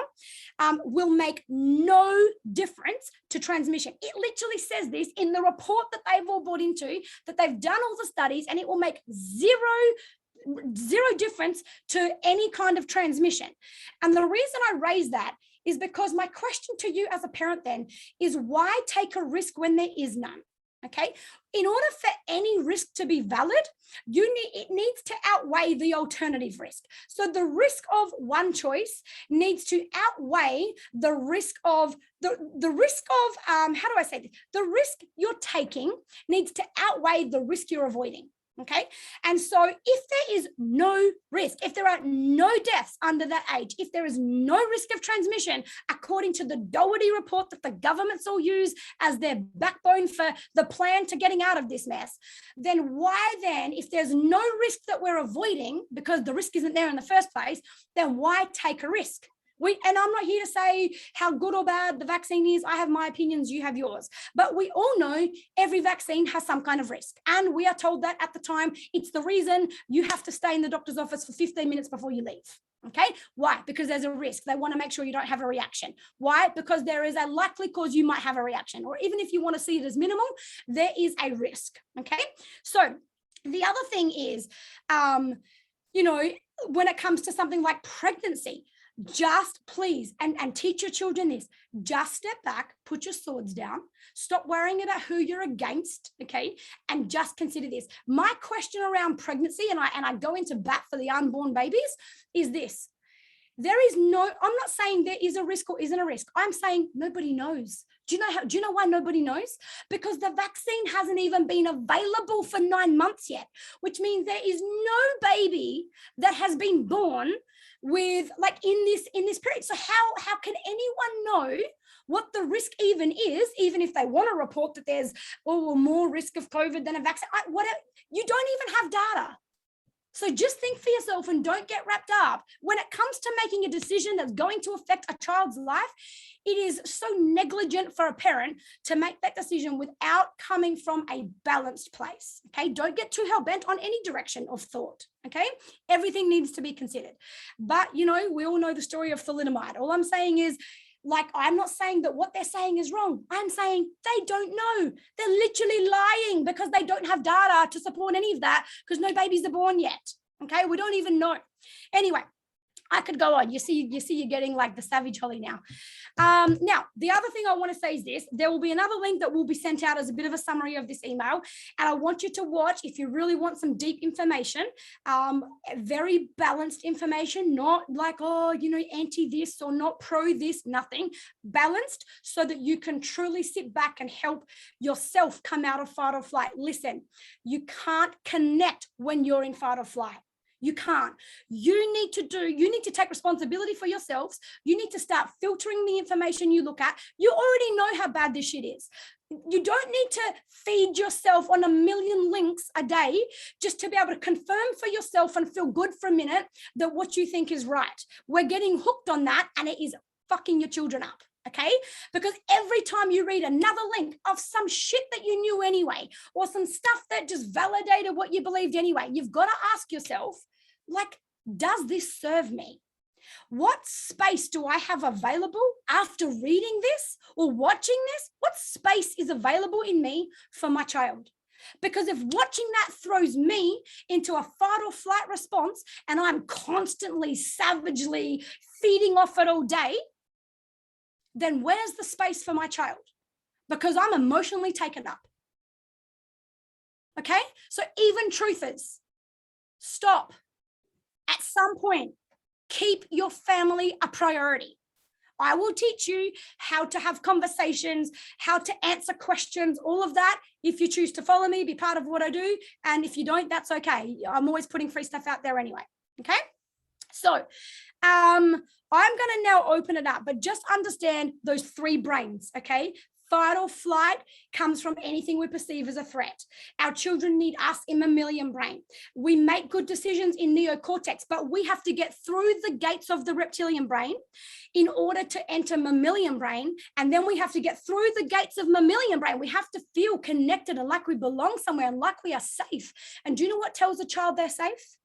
S1: will make no difference to transmission. It literally says this in the report that they've all bought into, that they've done all the studies, and it will make zero difference to any kind of transmission. And the reason I raise that is because my question to you as a parent then is, why take a risk when there is none? Okay, in order for any risk to be valid, it needs to outweigh the alternative risk. So the risk of one choice needs to outweigh the risk of how do I say this? The risk you're taking needs to outweigh the risk you're avoiding. Okay. And so if there is no risk, if there are no deaths under that age, if there is no risk of transmission, according to the Doherty report that the governments all use as their backbone for the plan to getting out of this mess, then why then, if there's no risk that we're avoiding because the risk isn't there in the first place, then why take a risk? And I'm not here to say how good or bad the vaccine is. I have my opinions, you have yours. But we all know every vaccine has some kind of risk. And we are told that at the time. It's the reason you have to stay in the doctor's office for 15 minutes before you leave. Okay? Why? Because there's a risk. They want to make sure you don't have a reaction. Why? Because there is a likely cause you might have a reaction. Or even if you want to see it as minimal, there is a risk. Okay? So the other thing is, when it comes to something like pregnancy, just please, and teach your children this, just step back, put your swords down, stop worrying about who you're against, okay, and just consider this. My question around pregnancy, and I go into bat for the unborn babies, is this. I'm not saying there is a risk or isn't a risk. I'm saying nobody knows. Do you know why nobody knows? Because the vaccine hasn't even been available for 9 months yet, which means there is no baby that has been born with in this period. So how can anyone know what the risk even is, even if they want to report that there's more risk of COVID than a vaccine? You don't even have data. So just think for yourself and don't get wrapped up. When it comes to making a decision that's going to affect a child's life, it is so negligent for a parent to make that decision without coming from a balanced place. Okay, don't get too hell-bent on any direction of thought. Okay, everything needs to be considered. But, we all know the story of thalidomide. All I'm saying is, I'm not saying that what they're saying is wrong. I'm saying they don't know. They're literally lying because they don't have data to support any of that, because no babies are born yet. Okay, we don't even know. Anyway, I could go on. You see, you're getting like the savage Holly now. Now, the other thing I want to say is this. There will be another link that will be sent out as a bit of a summary of this email. And I want you to watch, if you really want some deep information, very balanced information, not like, oh, you know, anti this or not pro this, nothing. Balanced so that you can truly sit back and help yourself come out of fight or flight. Listen, you can't connect when you're in fight or flight. You can't. You need to take responsibility for yourselves. You need to start filtering the information you look at. You already know how bad this shit is. You don't need to feed yourself on a million links a day just to be able to confirm for yourself and feel good for a minute that what you think is right. We're getting hooked on that, and it is fucking your children up. Okay, because every time you read another link of some shit that you knew anyway, or some stuff that just validated what you believed anyway, you've got to ask yourself, like, does this serve me? What space do I have available after reading this or watching this? What space is available in me for my child? Because if watching that throws me into a fight or flight response and I'm constantly savagely feeding off it all day, then where's the space for my child? Because I'm emotionally taken up. Okay? So even truthers, stop. At some point, keep your family a priority. I will teach you how to have conversations, how to answer questions, all of that. If you choose to follow me, be part of what I do. And if you don't, that's okay. I'm always putting free stuff out there anyway. Okay? So, I'm going to now open it up, but just understand those three brains, okay? Fight or flight comes from anything we perceive as a threat. Our children need us in mammalian brain. We make good decisions in neocortex, but we have to get through the gates of the reptilian brain in order to enter mammalian brain. And then we have to get through the gates of mammalian brain. We have to feel connected and like we belong somewhere and like we are safe. And do you know what tells a child they're safe?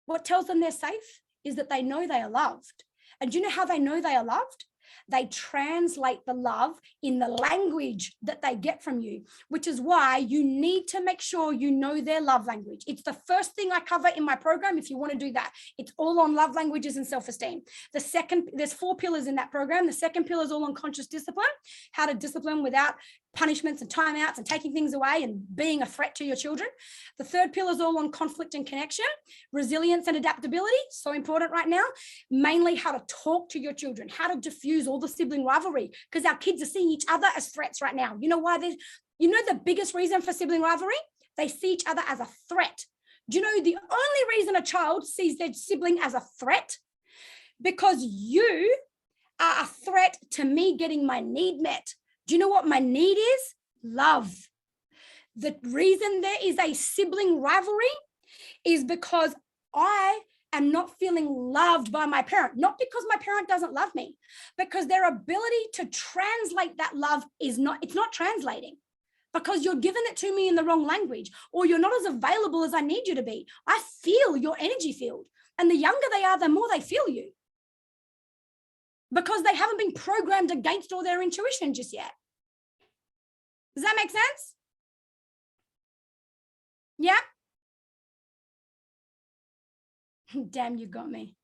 S1: What tells them they're safe is that they know they are loved. And do you know how they know they are loved? They translate the love in the language that they get from you, which is why you need to make sure you know their love language. It's the first thing I cover in my program. If you want to do that, it's all on love languages and self-esteem. The second, there's 4 pillars in that program. The second pillar is all on conscious discipline, how to discipline without punishments and timeouts and taking things away and being a threat to your children. The third pillar is all on conflict and connection, resilience and adaptability, so important right now. Mainly how to talk to your children, how to diffuse all the sibling rivalry, because our kids are seeing each other as threats right now. You know why? You know the biggest reason for sibling rivalry? They see each other as a threat. Do you know the only reason a child sees their sibling as a threat? Because you are a threat to me getting my need met. Do you know what my need is? Love. The reason there is a sibling rivalry is because I am not feeling loved by my parent, not because my parent doesn't love me, because their ability to translate that love it's not translating, because you're giving it to me in the wrong language, or you're not as available as I need you to be. I feel your energy field, and the younger they are, the more they feel you, because they haven't been programmed against all their intuition just yet. Does that make sense? Yeah? Damn, you got me.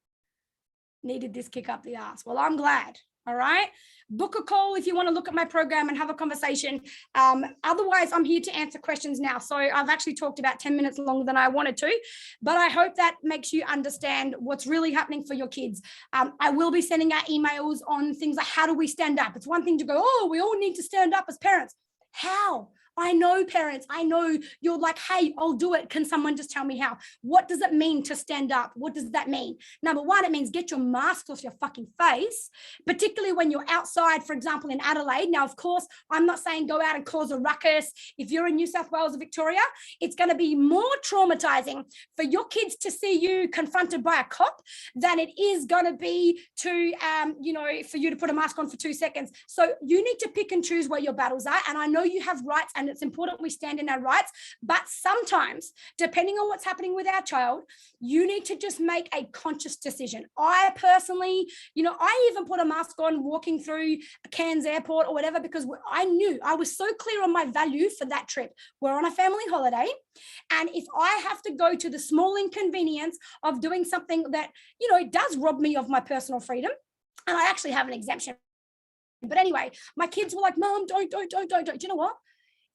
S1: Needed this kick up the ass. Well, I'm glad. All right. Book a call if you want to look at my program and have a conversation. Otherwise, I'm here to answer questions now. So I've actually talked about 10 minutes longer than I wanted to, but I hope that makes you understand what's really happening for your kids. I will be sending out emails on things like, how do we stand up? It's one thing to go, oh, we all need to stand up as parents. How? I know parents, I know you're like, hey, I'll do it. Can someone just tell me how? What does it mean to stand up? What does that mean? Number one, it means get your mask off your fucking face, particularly when you're outside, for example, in Adelaide. Now, of course, I'm not saying go out and cause a ruckus. If you're in New South Wales or Victoria, it's going to be more traumatizing for your kids to see you confronted by a cop than it is going to be to, for you to put a mask on for 2 seconds. So you need to pick and choose where your battles are. And I know you have rights and and it's important we stand in our rights. But sometimes, depending on what's happening with our child, you need to just make a conscious decision. I personally, I even put a mask on walking through Cairns Airport or whatever, because I knew, I was so clear on my value for that trip. We're on a family holiday. And if I have to go to the small inconvenience of doing something that, it does rob me of my personal freedom, and I actually have an exemption. But anyway, my kids were like, Mom, don't. Do you know what?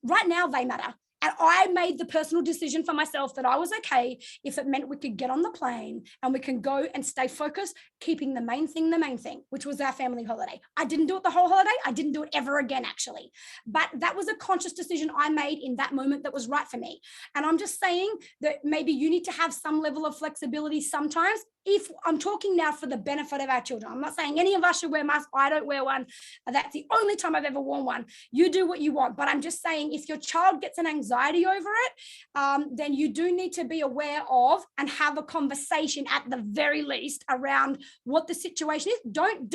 S1: Right now, they matter. And I made the personal decision for myself that I was okay if it meant we could get on the plane and we can go and stay focused, keeping the main thing, which was our family holiday. I didn't do it the whole holiday. I didn't do it ever again, actually. But that was a conscious decision I made in that moment that was right for me. And I'm just saying that maybe you need to have some level of flexibility sometimes. If I'm talking now for the benefit of our children, I'm not saying any of us should wear masks. I don't wear one. That's the only time I've ever worn one. You do what you want. But I'm just saying, if your child gets an anxiety over it, then you do need to be aware of and have a conversation at the very least around what the situation is. Don't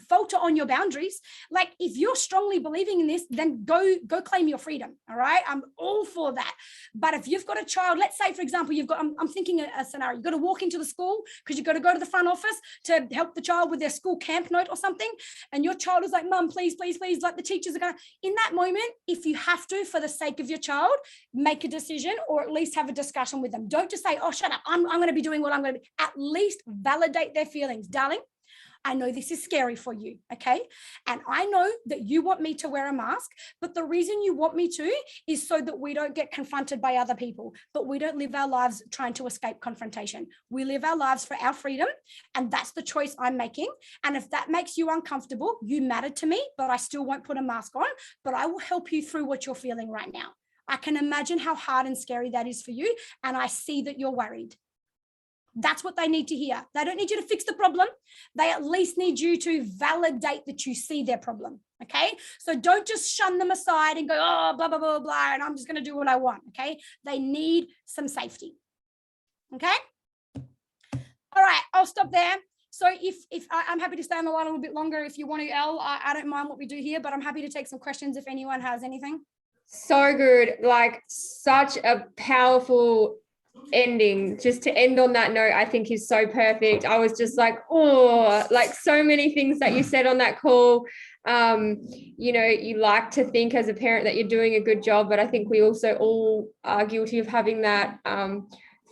S1: falter on your boundaries. Like, if you're strongly believing in this, then go claim your freedom. All right. I'm all for that. But if you've got a child, let's say, for example, I'm thinking a scenario, you've got to walk into the school because you've got to go to the front office to help the child with their school camp note or something. And your child is like, Mum, please, like the teachers are going to, in that moment, if you have to, for the sake of your child, make a decision or at least have a discussion with them. Don't just say, oh, shut up. I'm going to be doing what I'm going to be. At least validate their feelings. Darling, I know this is scary for you, okay? And I know that you want me to wear a mask, but the reason you want me to is so that we don't get confronted by other people, but we don't live our lives trying to escape confrontation. We live our lives for our freedom, and that's the choice I'm making. And if that makes you uncomfortable, you matter to me, but I still won't put a mask on, but I will help you through what you're feeling right now. I can imagine how hard and scary that is for you, and I see that you're worried. That's what they need to hear. They don't need you to fix the problem. They at least need you to validate that you see their problem, okay? So don't just shun them aside and go, oh, blah, blah, blah, blah, and I'm just going to do what I want, okay? They need some safety, okay? All right, I'll stop there. So if I'm happy to stay on the line a little bit longer if you want to, Elle. I don't mind what we do here, but I'm happy to take some questions if anyone has anything.
S2: So good. Like, such a powerful ending. Just to end on that note, I think is so perfect. I was just like, oh, like so many things that you said on that call. You like to think as a parent that you're doing a good job, but I think we also all are guilty of having that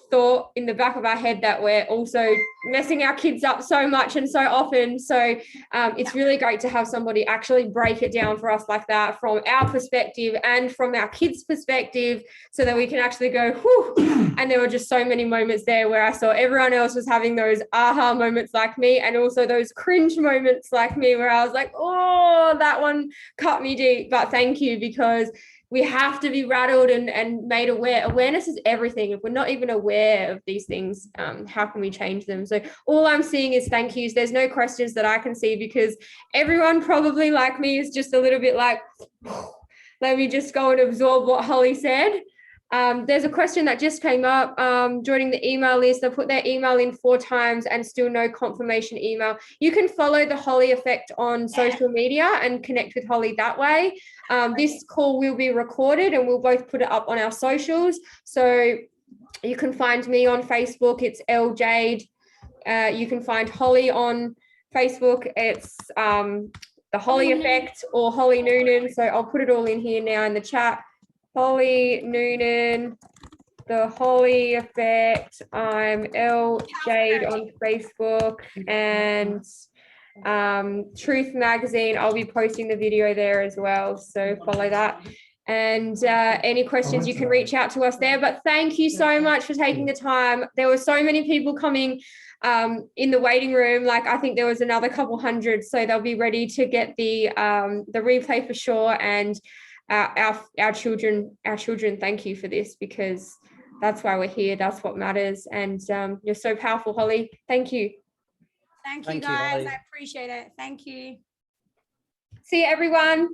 S2: thought in the back of our head that we're also messing our kids up so much and so often. So it's really great to have somebody actually break it down for us like that from our perspective and from our kids' perspective, so that we can actually go, whew. And there were just so many moments there where I saw everyone else was having those aha moments like me, and also those cringe moments like me where I was like, oh, that one cut me deep. But thank you, because we have to be rattled and made aware. Awareness is everything. If we're not even aware of these things, how can we change them? So all I'm seeing is thank yous. There's no questions that I can see, because everyone probably like me is just a little bit like, let me just go and absorb what Holly said. There's a question that just came up, joining the email list. They put their email in 4 times and still no confirmation email. You can follow the Holly Effect on social media and connect with Holly that way. This call will be recorded and we'll both put it up on our socials. So you can find me on Facebook. It's Elle Jade. You can find Holly on Facebook. It's the Holly Effect or Holly Noonan. So I'll put it all in here now in the chat. Holly Noonan, the Holly Effect. I'm Elle Jade on Facebook, and Truth Magazine. I'll be posting the video there as well, so follow that. And any questions, you can reach out to us there. But thank you so much for taking the time. There were so many people coming in the waiting room. Like, I think there was another couple hundred, so they'll be ready to get the replay for sure. And our children, thank you for this, because that's why we're here. That's what matters. And you're so powerful, Holly. Thank you.
S1: Thank you, guys. I appreciate it. Thank you.
S2: See you, everyone.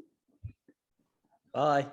S3: Bye.